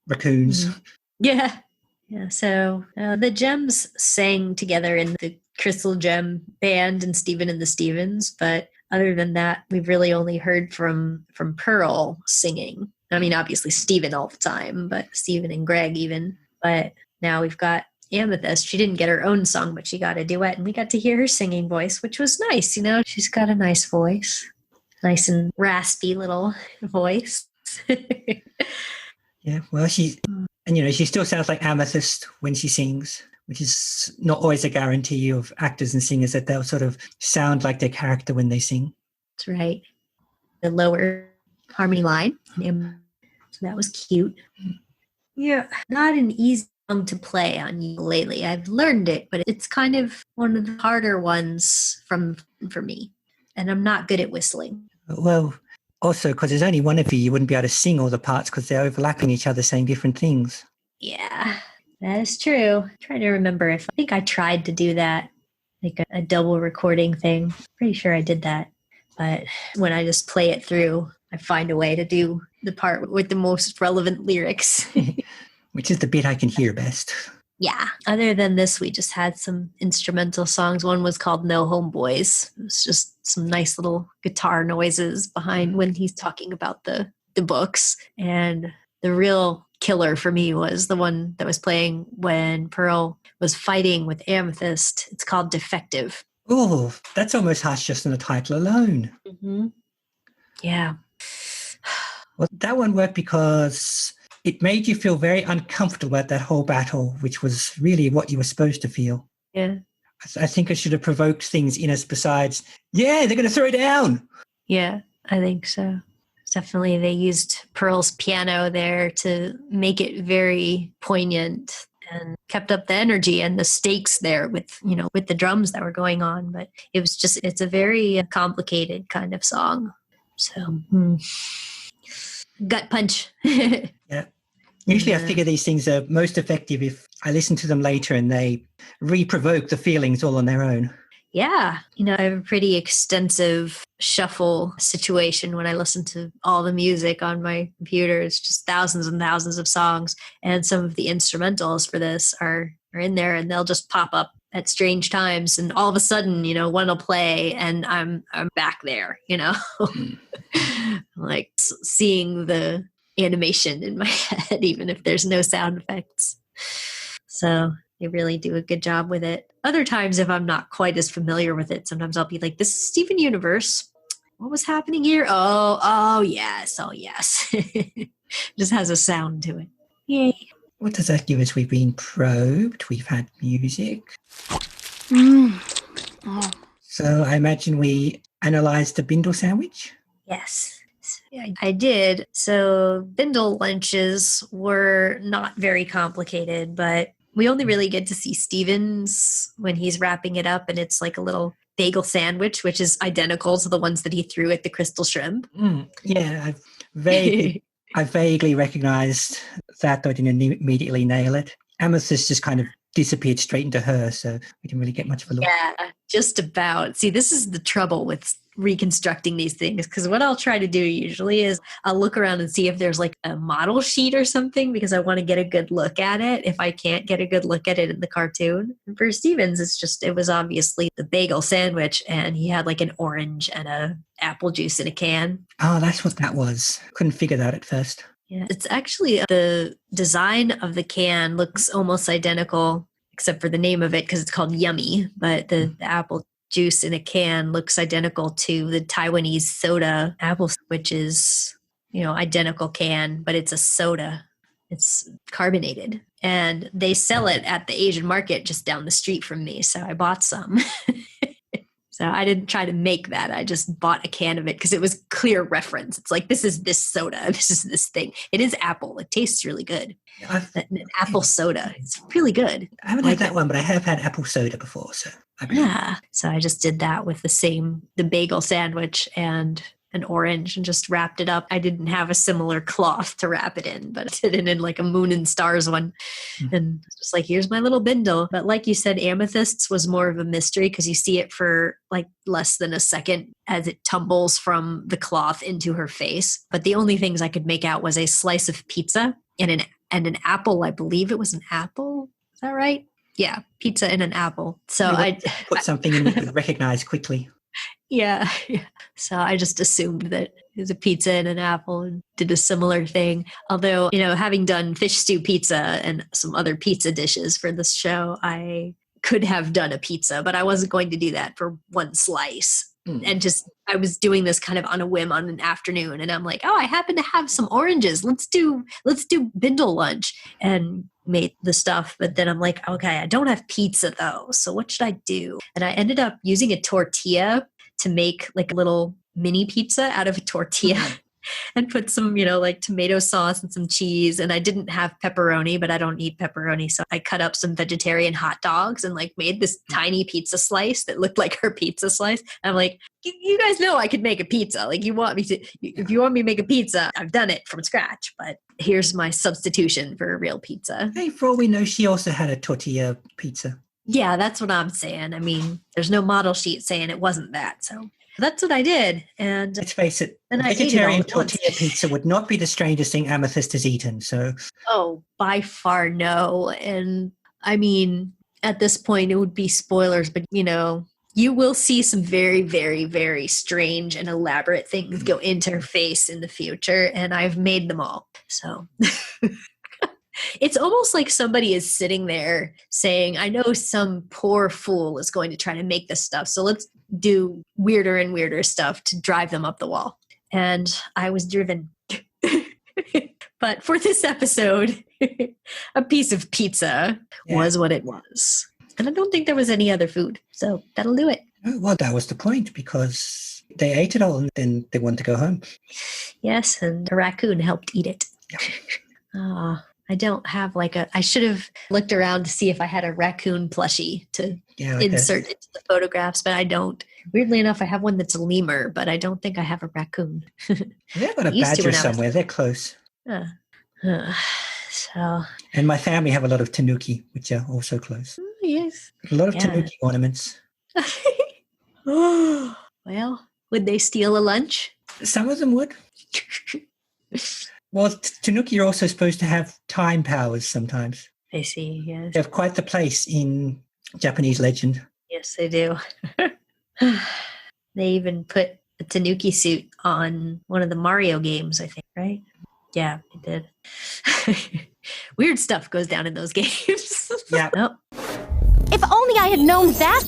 raccoons. Yeah. Yeah, so the Gems sang together in the Crystal Gem Band and Steven and the Stevens, but other than that, we've really only heard from Pearl singing. I mean, obviously Steven all the time, but Steven and Greg even. But now we've got Amethyst. She didn't get her own song, but she got a duet, and we got to hear her singing voice, which was nice. She's got a nice voice, nice and raspy little voice. Yeah, well, she still sounds like Amethyst when she sings, which is not always a guarantee of actors and singers that they'll sort of sound like their character when they sing. That's right. The lower harmony line. So that was cute. Yeah, not an easy song to play on ukulele. I've learned it, but it's kind of one of the harder ones for me. And I'm not good at whistling. Well, also, because there's only one of you wouldn't be able to sing all the parts because they're overlapping each other, saying different things. Yeah, that is true. I'm trying to remember I think I tried to do that, like a double recording thing. Pretty sure I did that. But when I just play it through, I find a way to do the part with the most relevant lyrics. Which is the bit I can hear best. Yeah. Other than this, we just had some instrumental songs. One was called No Homeboys. It was just some nice little guitar noises behind when he's talking about the books. And the real killer for me was the one that was playing when Pearl was fighting with Amethyst. It's called Defective. Oh, that's almost harsh just on the title alone. Mm-hmm. Yeah. Well, that one worked because it made you feel very uncomfortable at that whole battle, which was really what you were supposed to feel. Yeah. I think it should have provoked things in us besides, yeah, they're going to throw down. Yeah, I think so. Definitely they used Pearl's piano there to make it very poignant and kept up the energy and the stakes there with the drums that were going on. But it's a very complicated kind of song. So, gut punch. Yeah. Usually I figure these things are most effective if I listen to them later and they re-provoke the feelings all on their own. Yeah. I have a pretty extensive shuffle situation when I listen to all the music on my computer. It's just thousands and thousands of songs. And some of the instrumentals for this are in there, and they'll just pop up at strange times. And all of a sudden, one will play and I'm back there, like seeing the animation in my head, even if there's no sound effects. So They really do a good job with it. Other times, if I'm not quite as familiar with it, sometimes I'll be like, this is Steven Universe. What was happening here? Oh, yes. Just has a sound to it. Yay. What does that give us? We've been probed. We've had music. So I imagine we analysed the Bindle sandwich? Yes. Yeah, I did. So Bindle lunches were not very complicated, but we only really get to see Steven's when he's wrapping it up, and it's like a little bagel sandwich, which is identical to the ones that he threw at the Crystal Shrimp. Yeah, I vaguely recognized that, though I didn't immediately nail it. Amethyst just kind of disappeared straight into her, so we didn't really get much of a look. Yeah, just about. See, this is the trouble with reconstructing these things, because what I'll try to do usually is I'll look around and see if there's like a model sheet or something, because I want to get a good look at it if I can't get a good look at it in the cartoon. And for Stevens, it was obviously the bagel sandwich, and he had like an orange and a apple juice in a can. Oh, that's what that was. Couldn't figure that out at first. Yeah, it's actually the design of the can looks almost identical, except for the name of it, because it's called Yummy, but the apple juice in a can looks identical to the Taiwanese soda apple, which is, identical can, but it's a soda. It's carbonated, and they sell it at the Asian market just down the street from me. So I bought some. So I didn't try to make that. I just bought a can of it because it was clear reference. It's like, this is this soda. This is this thing. It is apple. It tastes really good. An apple soda. It's really good. I haven't had that one, but I have had apple soda before. So So I just did that with the bagel sandwich and an orange, and just wrapped it up. I didn't have a similar cloth to wrap it in, but I did it in like a moon and stars one. And just like, here's my little bindle. But like you said, Amethysts was more of a mystery, because you see it for like less than a second as it tumbles from the cloth into her face. But the only things I could make out was a slice of pizza and an apple. I believe it was an apple. Is that right? Yeah, pizza and an apple. So I put something in we could recognize quickly. Yeah. So I just assumed that it was a pizza and an apple, and did a similar thing. Although, having done fish stew pizza and some other pizza dishes for this show, I could have done a pizza, but I wasn't going to do that for one slice. And I was doing this kind of on a whim on an afternoon, and I'm like, oh, I happen to have some oranges. Let's do Bindle lunch, and made the stuff. But then I'm like, okay, I don't have pizza though. So what should I do? And I ended up using a tortilla to make like a little mini pizza out of a tortilla. And put some, like tomato sauce and some cheese. And I didn't have pepperoni, but I don't eat pepperoni. So I cut up some vegetarian hot dogs and like made this tiny pizza slice that looked like her pizza slice. And I'm like, you guys know I could make a pizza. Like, if you want me to make a pizza, I've done it from scratch. But here's my substitution for a real pizza. Hey, for all we know, she also had a tortilla pizza. Yeah, that's what I'm saying. I mean, there's no model sheet saying it wasn't that. So that's what I did. And let's face it, vegetarian tortilla pizza would not be the strangest thing Amethyst has eaten. So, by far no. And I mean, at this point, it would be spoilers, but you will see some very, very, very strange and elaborate things go into her face in the future, and I've made them all. So it's almost like somebody is sitting there saying, I know some poor fool is going to try to make this stuff, so let's do weirder and weirder stuff to drive them up the wall. And I was driven. But for this episode, a piece of pizza was what it was. And I don't think there was any other food. So that'll do it. Well, that was the point, because they ate it all and then they wanted to go home. Yes, and a raccoon helped eat it. Yeah. I don't have I should have looked around to see if I had a raccoon plushie to insert into the photographs, but I don't. Weirdly enough, I have one that's a lemur, but I don't think I have a raccoon. They've got a badger somewhere. They're close. And my family have a lot of tanuki, which are also close. Yes. A lot of tanuki ornaments. Well, would they steal a lunch? Some of them would. Well, tanuki are also supposed to have time powers sometimes. I see, yes. They have quite the place in Japanese legend. Yes, they do. They even put a tanuki suit on one of the Mario games, I think, right? Yeah, they did. Weird stuff goes down in those games. Yeah. Oh, If only I had known that.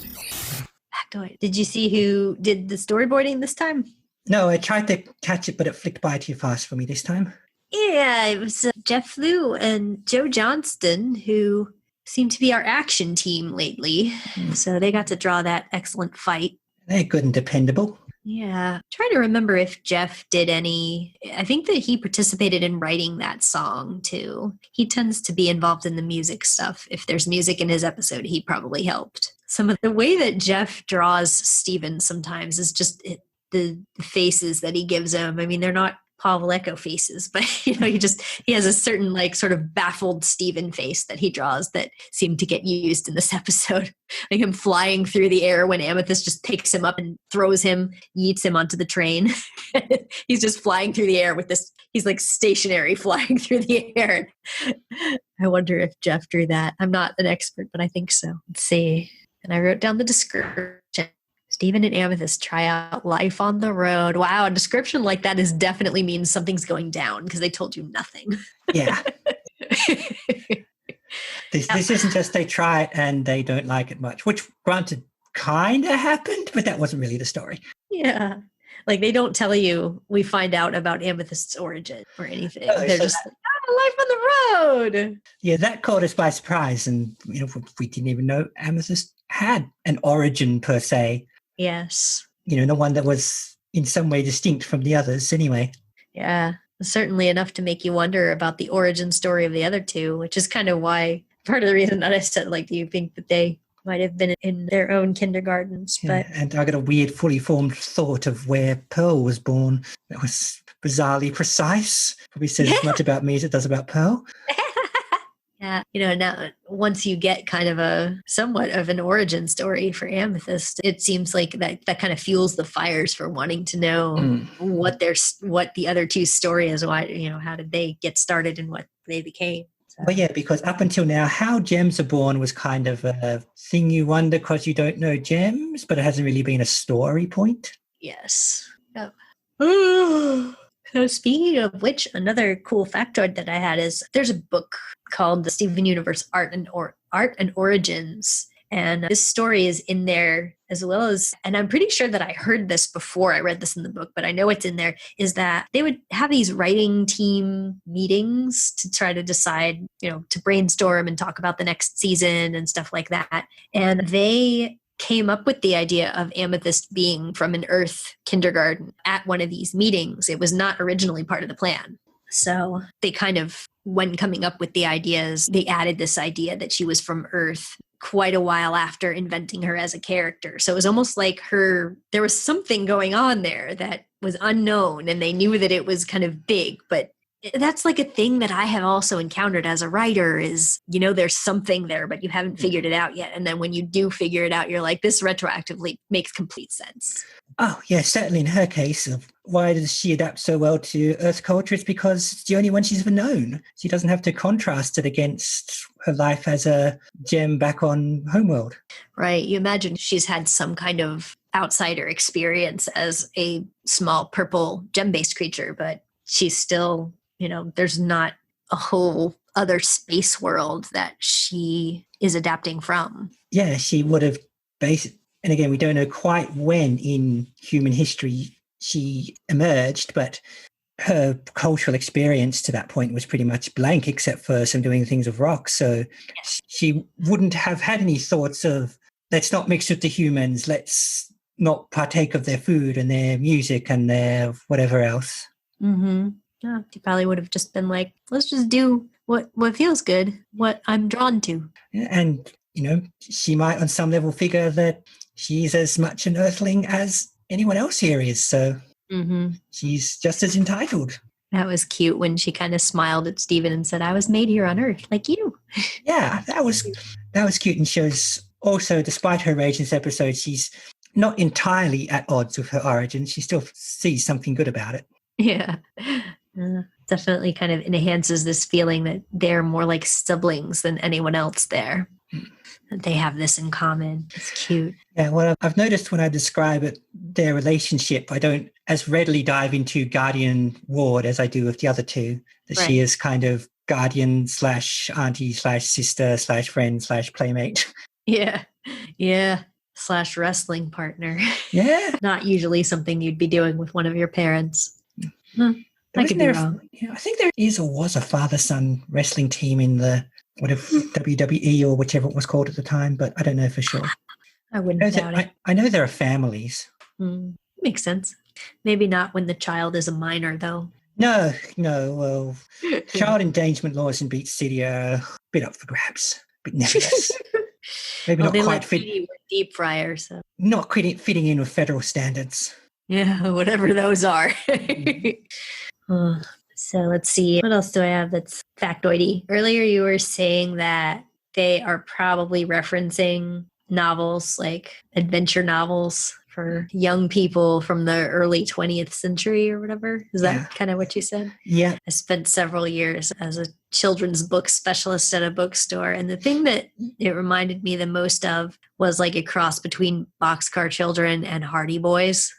back to it. Did you see who did the storyboarding this time? No, I tried to catch it, but it flicked by too fast for me this time. Yeah, it was Jeff Flew and Joe Johnston, who seem to be our action team lately. So they got to draw that excellent fight. They're good and dependable. Yeah. Trying to remember if Jeff did any. I think that he participated in writing that song too. He tends to be involved in the music stuff. If there's music in his episode, he probably helped. Some of the way that Jeff draws Steven sometimes is just the faces that he gives him. I mean, they're not Pavleko faces, but he has a certain like sort of baffled Steven face that he draws that seemed to get used in this episode. Like him flying through the air when Amethyst just picks him up and throws him, yeets him onto the train. He's just flying through the air with this. He's like stationary flying through the air. I wonder if Jeff drew that. I'm not an expert, but I think so. Let's see. And I wrote down the description. Steven and Amethyst try out life on the road. Wow, a description like that definitely means something's going down because they told you nothing. Yeah. This isn't just they try it and they don't like it much, which granted kind of happened, but that wasn't really the story. Yeah. Like they don't tell you we find out about Amethyst's origin or anything. They're just like, life on the road. Yeah, that caught us by surprise. And, we didn't even know Amethyst had an origin per se. Yes. The one that was in some way distinct from the others anyway. Yeah, certainly enough to make you wonder about the origin story of the other two, which is kind of why part of the reason that I said, like, do you think that they might have been in their own kindergartens? Yeah, but and I got a weird, fully formed thought of where Pearl was born. That was bizarrely precise. Probably says as much about me as it does about Pearl. Yeah, now once you get kind of somewhat of an origin story for Amethyst, it seems like that kind of fuels the fires for wanting to know what the other two's story is. Why, how did they get started and what they became? So. Well, yeah, because up until now, how gems are born was kind of a thing you wonder because you don't know gems, but it hasn't really been a story point. Yes. Oh. So speaking of which, another cool factoid that I had is there's a book called The Steven Universe Art and Origins. And this story is in there as well as, and I'm pretty sure that I heard this before I read this in the book, but I know it's in there, is that they would have these writing team meetings to try to decide, to brainstorm and talk about the next season and stuff like that. And they came up with the idea of Amethyst being from an Earth kindergarten at one of these meetings. It was not originally part of the plan. So they kind of, when coming up with the ideas, they added this idea that she was from Earth quite a while after inventing her as a character. So it was almost like there was something going on there that was unknown, and they knew that it was kind of big, but that's like a thing that I have also encountered as a writer is, there's something there, but you haven't figured it out yet. And then when you do figure it out, you're like, this retroactively makes complete sense. Oh, yeah, certainly in her case. Why does she adapt so well to Earth culture? It's because it's the only one she's ever known. She doesn't have to contrast it against her life as a gem back on Homeworld. Right. You imagine she's had some kind of outsider experience as a small purple gem-based creature, but she's still... there's not a whole other space world that she is adapting from. Yeah, she would have and again, we don't know quite when in human history she emerged, but her cultural experience to that point was pretty much blank except for some doing things with rocks. So she wouldn't have had any thoughts of, let's not mix with the humans, let's not partake of their food and their music and their whatever else. Mm-hmm. Yeah, she probably would have just been like, let's just do what feels good, what I'm drawn to. Yeah, and, she might on some level figure that she's as much an Earthling as anyone else here is. So she's just as entitled. That was cute when she kind of smiled at Steven and said, I was made here on Earth, like you. Yeah, that was cute, and shows also, despite her age in this episode, she's not entirely at odds with her origin. She still sees something good about it. Yeah. Definitely kind of enhances this feeling that they're more like siblings than anyone else there. That they have this in common. It's cute. Yeah, well, I've noticed when I describe their relationship, I don't as readily dive into Guardian Ward as I do with the other two. That She is kind of guardian / auntie / sister / friend / playmate. Yeah. Yeah. / wrestling partner. Yeah. Not usually something you'd be doing with one of your parents. I could be wrong. I think there is or was a father-son wrestling team in the WWE or whichever it was called at the time, but I don't know for sure. I wouldn't doubt it. I know there are families. Makes sense. Maybe not when the child is a minor, though. No. Well, child endangerment laws in Beach City are a bit up for grabs, but nevertheless. Maybe not quite with deep fryer, so not quite fitting in with federal standards. Yeah, whatever those are. So let's see. What else do I have that's factoidy? Earlier you were saying that they are probably referencing novels, like adventure novels for young people from the early 20th century or whatever. Is that kind of what you said? Yeah. I spent several years as a children's book specialist at a bookstore. And the thing that it reminded me the most of was like a cross between Boxcar Children and Hardy Boys.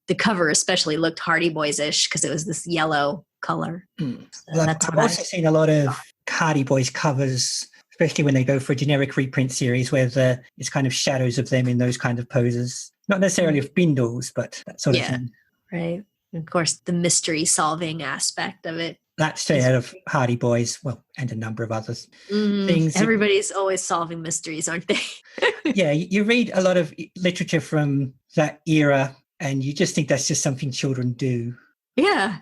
The cover especially looked Hardy Boys-ish because it was this yellow color. So well, I've also seen a lot of Hardy Boys covers, especially when they go for a generic reprint series where it's kind of shadows of them in those kind of poses. Not necessarily of bindles, but that sort of thing. Right. And of course, the mystery solving aspect of it. That's straight out of Hardy Boys, well, and a number of other things. Everybody's always solving mysteries, aren't they? Yeah, you read a lot of literature from that era, and you just think that's just something children do. Yeah.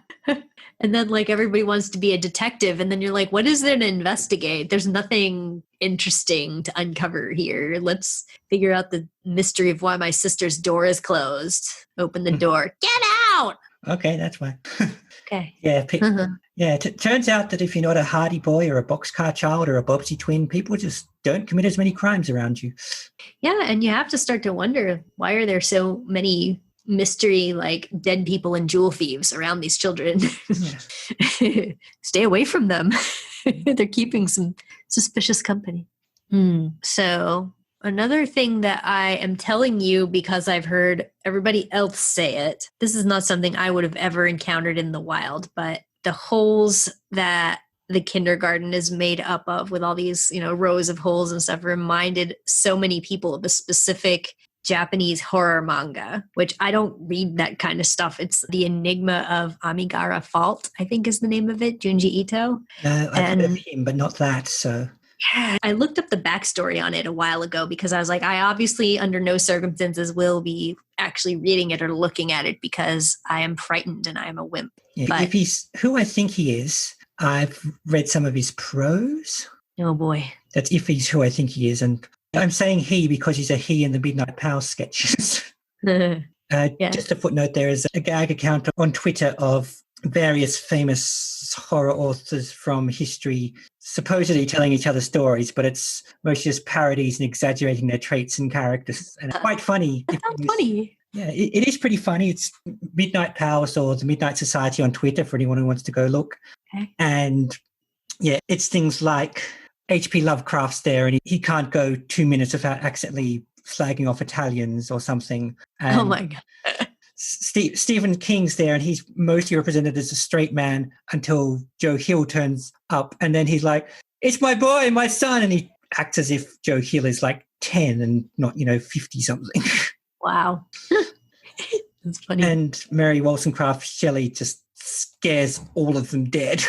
And then like everybody wants to be a detective. And then you're like, what is there to investigate? There's nothing interesting to uncover here. Let's figure out the mystery of why my sister's door is closed. Open the door. Get out! Okay, that's fine. Okay. Yeah. It turns out that if you're not a Hardy Boy or a Boxcar Child or a Bobbsey Twin, people just don't commit as many crimes around you. Yeah, and you have to start to wonder, why are there so many mystery like dead people and jewel thieves around these children? Stay away from them. They're keeping some suspicious company. So another thing that I am telling you because I've heard everybody else say it, this is not something I would have ever encountered in the wild, but the holes that the kindergarten is made up of with all these, rows of holes and stuff reminded so many people of a specific Japanese horror manga, which I don't read that kind of stuff. It's The Enigma of Amigara Fault, I think is the name of it, Junji Ito. I've heard of him, but not that, so... Yeah, I looked up the backstory on it a while ago because I was like, I obviously under no circumstances will be actually reading it or looking at it because I am frightened and I am a wimp. Yeah, but, if he's who I think he is, I've read some of his prose. Oh boy. That's if he's who I think he is, and I'm saying he because he's a he in the Midnight Pals sketches. Just a footnote, there is a gag account on Twitter of various famous horror authors from history supposedly telling each other stories, but it's mostly just parodies and exaggerating their traits and characters. And it's quite funny. That sounds funny. Yeah, it is pretty funny. It's Midnight Pals or the Midnight Society on Twitter for anyone who wants to go look. Okay. And yeah, it's things like H.P. Lovecraft's there and he can't go 2 minutes without accidentally slagging off Italians or something. And oh my God. Stephen King's there and he's mostly represented as a straight man until Joe Hill turns up and then he's like, it's my boy, my son. And he acts as if Joe Hill is like 10 and not, 50 something. Wow. That's funny. And Mary Wollstonecraft Shelley just scares all of them dead.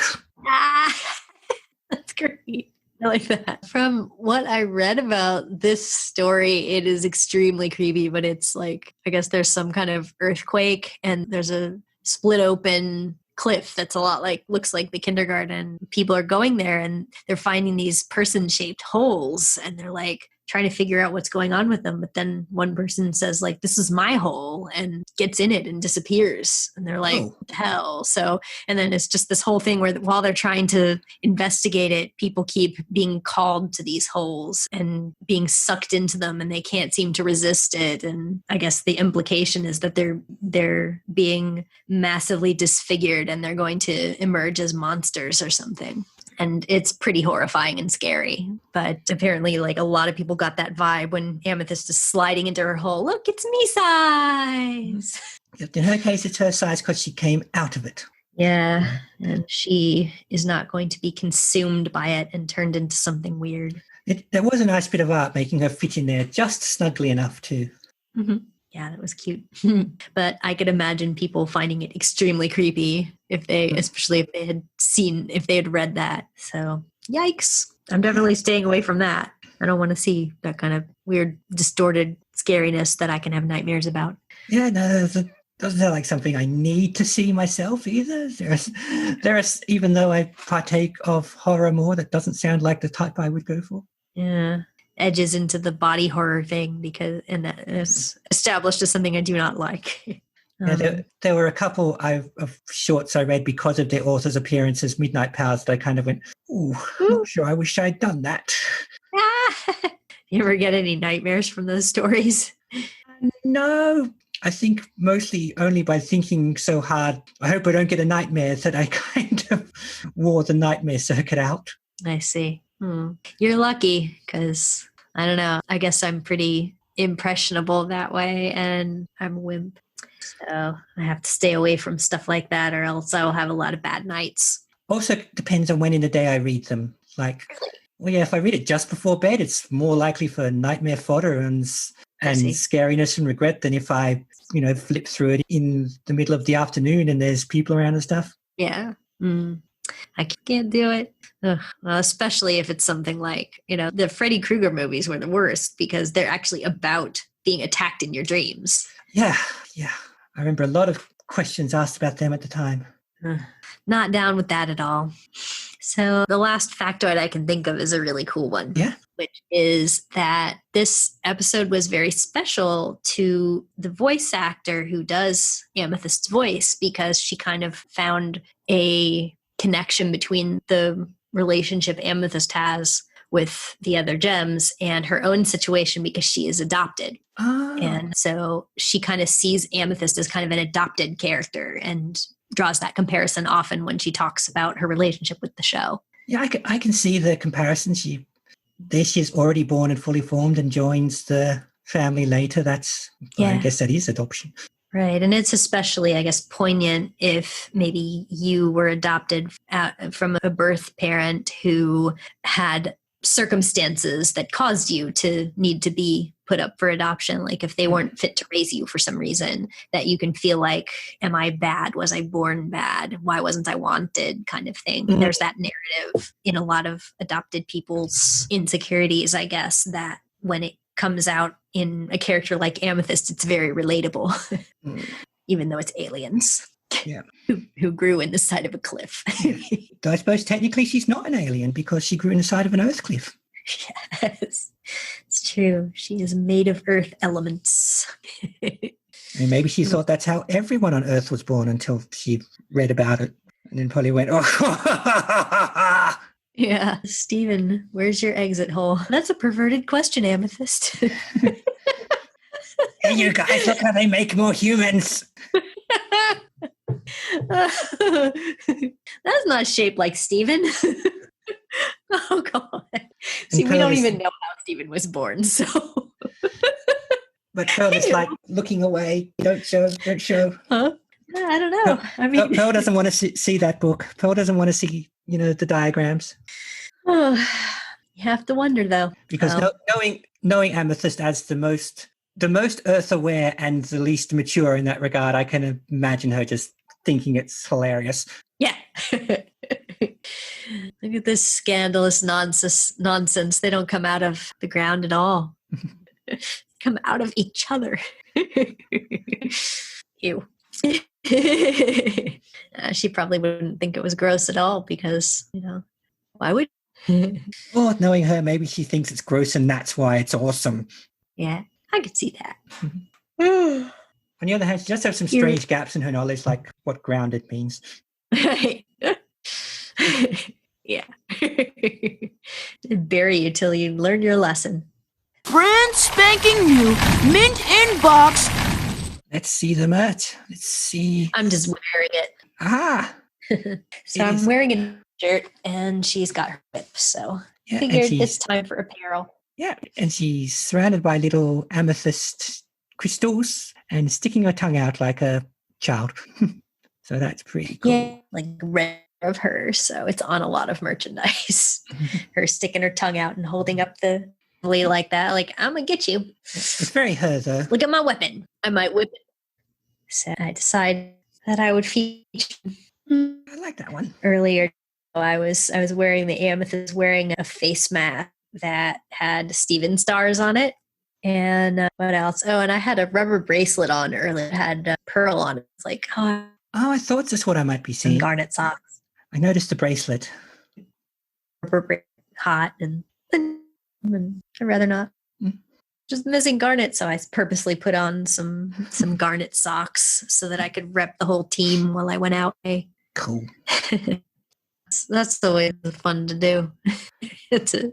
That's great. I like that. From what I read about this story, it is extremely creepy, but it's like, I guess there's some kind of earthquake and there's a split open cliff that's a lot like, looks like the kindergarten. People are going there and they're finding these person-shaped holes and they're like trying to figure out what's going on with them. But then one person says like, this is my hole and gets in it and disappears. And they're like, what the hell? So, and then it's just this whole thing where while they're trying to investigate it, people keep being called to these holes and being sucked into them and they can't seem to resist it. And I guess the implication is that they're being massively disfigured and they're going to emerge as monsters or something. And it's pretty horrifying and scary. But apparently, like, a lot of people got that vibe when Amethyst is sliding into her hole. Look, it's me size. In her case, it's her size because she came out of it. Yeah, and she is not going to be consumed by it and turned into something weird. There was a nice bit of art making her fit in there just snugly enough too. Mm-hmm. Yeah, that was cute. But I could imagine people finding it extremely creepy especially if they had read that. So, yikes. I'm definitely staying away from that. I don't want to see that kind of weird, distorted scariness that I can have nightmares about. Yeah, no, it doesn't sound like something I need to see myself either. There's even though I partake of horror more, that doesn't sound like the type I would go for. Yeah. Edges into the body horror thing and that is established as something I do not like. Yeah, there were a couple of shorts I read because of their author's appearances, Midnight Powers, that I kind of went, ooh, not sure I wish I'd done that. You ever get any nightmares from those stories? No, I think mostly only by thinking so hard. I hope I don't get a nightmare that I kind of wore the nightmare circuit out. I see. You're lucky because, I don't know, I guess I'm pretty impressionable that way and I'm a wimp. So I have to stay away from stuff like that or else I will have a lot of bad nights. Also depends on when in the day I read them. Like, well, yeah, if I read it just before bed, it's more likely for nightmare fodder and scariness and regret than if I, flip through it in the middle of the afternoon and there's people around and stuff. Yeah. I can't do it. Well, especially if it's something like, the Freddy Krueger movies were the worst because they're actually about being attacked in your dreams. Yeah. I remember a lot of questions asked about them at the time. Not down with that at all. So the last factoid I can think of is a really cool one. Yeah. Which is that this episode was very special to the voice actor who does Amethyst's voice because she kind of found a connection between the relationship Amethyst has with the other gems and her own situation because she is adopted. Oh. And so she kind of sees Amethyst as kind of an adopted character and draws that comparison often when she talks about her relationship with the show. Yeah, I can see the comparison. She is already born and fully formed and joins the family later. I guess that is adoption. Right. And it's especially, I guess, poignant if maybe you were adopted from a birth parent who had circumstances that caused you to need to be put up for adoption. Like if they weren't fit to raise you for some reason, that you can feel like, am I bad? Was I born bad? Why wasn't I wanted? Kind of thing. Mm-hmm. There's that narrative in a lot of adopted people's insecurities, I guess, that when it comes out in a character like Amethyst, it's very relatable, even though it's aliens. Yeah. who grew in the side of a cliff. Though I suppose technically she's not an alien because she grew in the side of an earth cliff. Yes, it's true. She is made of earth elements. And maybe she thought that's how everyone on Earth was born until she read about it and then probably went, oh. Yeah. Stephen, where's your exit hole? That's a perverted question, Amethyst. Hey, you guys, look how they make more humans. That's not shaped like Stephen. Oh, God. See, we don't even know how Stephen was born, so. But Pearl is like looking away. Don't show. Huh? I don't know. Pearl doesn't want to see that book. Pearl doesn't want to see, the diagrams. Oh, you have to wonder, though. Because knowing Amethyst as the most Earth-aware and the least mature in that regard, I can imagine her just thinking it's hilarious. Yeah. Look at this scandalous nonsense. They don't come out of the ground at all. Come out of each other. Ew. She probably wouldn't think it was gross at all because, why would? Well, knowing her, maybe she thinks it's gross and that's why it's awesome. Yeah, I could see that. On the other hand, she does have some strange gaps in her knowledge, like what grounded means. Right. Yeah. Bury you till you learn your lesson. Brand spanking new, mint in box. Let's see the merch. Let's see. I'm just wearing it. Ah. So I'm wearing a shirt and she's got her whip. So I figured it's time for apparel. Yeah. And she's surrounded by little amethyst crystals and sticking her tongue out like a child. So that's pretty cool. Yeah, like red of her. So it's on a lot of merchandise. Her sticking her tongue out and holding up the way like that. Like, I'm going to get you. It's very her, though. Look at my weapon. I might whip it. So I decided that I would feature. I like that one. Earlier, I was wearing the Amethyst, wearing a face mask that had Steven stars on it. And what else? Oh, and I had a rubber bracelet on earlier. It had Pearl on it. It's like, Oh, I thought this is what I might be seeing. Garnet socks. I noticed the bracelet. Hot and I'd rather not. Just missing Garnet, so I purposely put on some Garnet socks so that I could rep the whole team while I went out. Cool. That's the way it's fun to do. To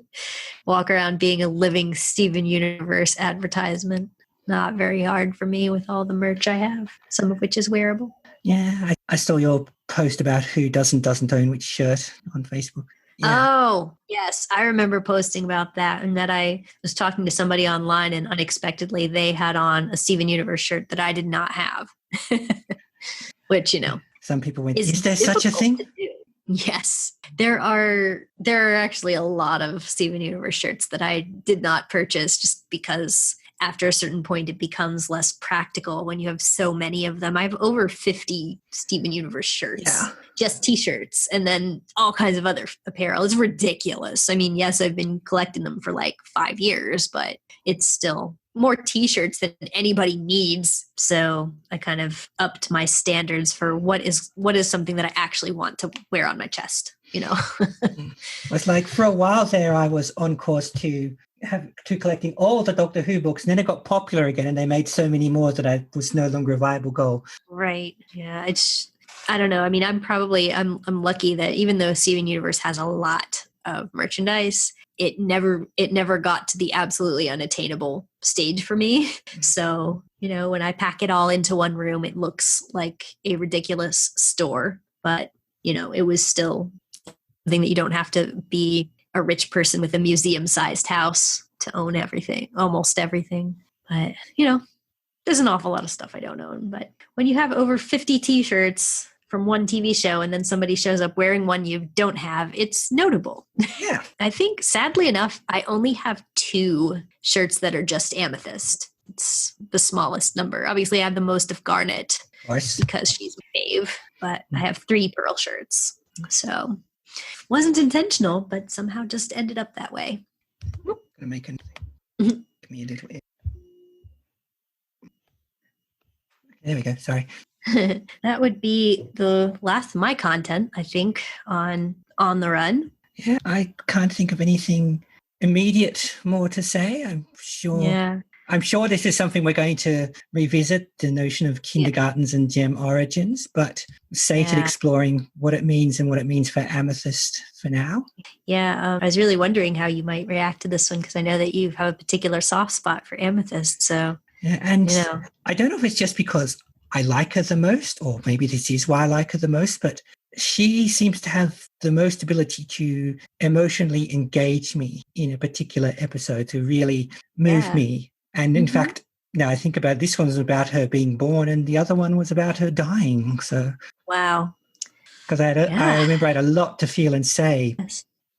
walk around being a living Steven Universe advertisement. Not very hard for me with all the merch I have, some of which is wearable. Yeah, I saw your post about who doesn't own which shirt on Facebook. Yeah. Oh, yes. I remember posting about that, and that I was talking to somebody online, and unexpectedly they had on a Steven Universe shirt that I did not have. Which, some people went, is there such a thing? Yes. There are actually a lot of Steven Universe shirts that I did not purchase just because after a certain point, it becomes less practical when you have so many of them. I have over 50 Steven Universe shirts, just t-shirts, and then all kinds of other apparel. It's ridiculous. I mean, yes, I've been collecting them for like 5 years, but it's still more t-shirts than anybody needs. So I kind of upped my standards for what is something that I actually want to wear on my chest, It's like for a while there, I was on course to collecting all the Doctor Who books, and then it got popular again, and they made so many more that I was no longer a viable goal. Right. Yeah. I don't know. I mean, I'm lucky that even though Steven Universe has a lot of merchandise, it never got to the absolutely unattainable stage for me. So, when I pack it all into one room, it looks like a ridiculous store, but it was still something that you don't have to be a rich person with a museum-sized house to own everything, almost everything. But, there's an awful lot of stuff I don't own. But when you have over 50 t-shirts from one TV show and then somebody shows up wearing one you don't have, it's notable. Yeah. I think, sadly enough, I only have 2 shirts that are just Amethyst. It's the smallest number. Obviously, I have the most of Garnet because she's my fave, but I have 3 Pearl shirts. So wasn't intentional, but somehow just ended up that way. Give me a little. There we go. Sorry. That would be the last of my content, I think, on the run. Yeah, I can't think of anything immediate more to say. I'm sure. Yeah. I'm sure this is something we're going to revisit, the notion of kindergartens and gem origins, but safe at exploring what it means and what it means for Amethyst for now. Yeah, I was really wondering how you might react to this one because I know that you have a particular soft spot for Amethyst. So, and I don't know if it's just because I like her the most, or maybe this is why I like her the most, but she seems to have the most ability to emotionally engage me in a particular episode, to really move me. And in fact, now I think about it, this one was about her being born and the other one was about her dying. So, wow. Because I remember I had a lot to feel and say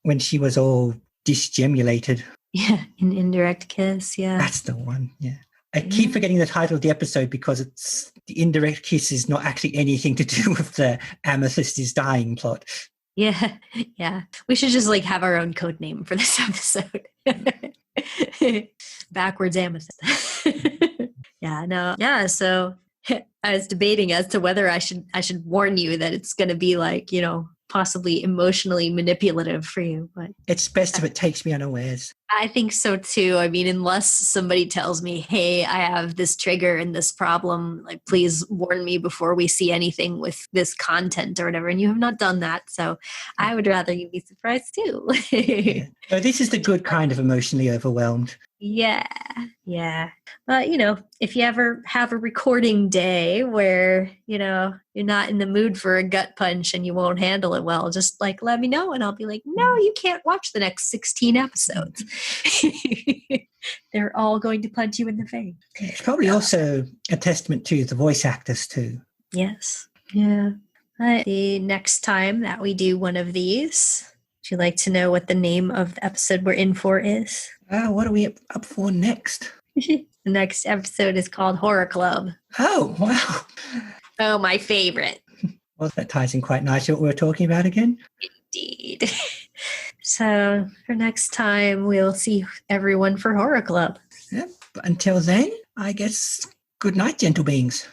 when she was all disgemulated. Yeah, an indirect kiss, yeah. That's the one, yeah. I keep forgetting the title of the episode because it's the indirect kiss is not actually anything to do with the Amethyst is dying plot. Yeah, yeah. We should just have our own code name for this episode. Backwards Amethyst. Yeah, no. Yeah, so I was debating as to whether I should warn you that it's going to be possibly emotionally manipulative for you, but it's best if it takes me unawares. I think so too. I mean, unless somebody tells me, hey, I have this trigger and this problem, please warn me before we see anything with this content or whatever. And you have not done that. So I would rather you be surprised too. Yeah. So this is the good kind of emotionally overwhelmed. Yeah. But, if you ever have a recording day where, you're not in the mood for a gut punch and you won't handle it well, just let me know and I'll be like, no, you can't watch the next 16 episodes. They're all going to punch you in the face. It's probably also a testament to the voice actors too. Yes. Yeah. The next time that we do one of these, would you like to know what the name of the episode we're in for is? What are we up for next? The next episode is called Horror Club. Oh, wow. Oh, my favorite. Well, that ties in quite nicely what we were talking about again. Indeed. So for next time, we'll see everyone for Horror Club. Yep. But until then, I guess good night, gentle beings.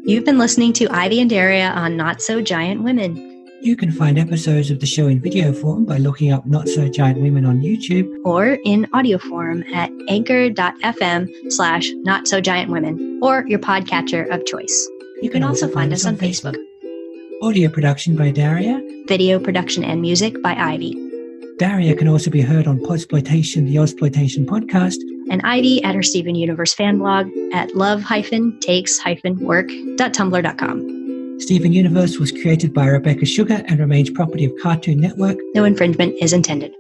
You've been listening to Ivy and Daria on Not So Giant Women. You can find episodes of the show in video form by looking up Not So Giant Women on YouTube. Or in audio form at anchor.fm/NotSoGiantWomen or your podcatcher of choice. You can also find us on Facebook. Audio production by Daria. Video production and music by Ivy. Daria can also be heard on Podsploitation, the Ozploitation podcast. And Ivy at her Steven Universe fan blog at love-takes-work.tumblr.com. Steven Universe was created by Rebecca Sugar and remains property of Cartoon Network. No infringement is intended.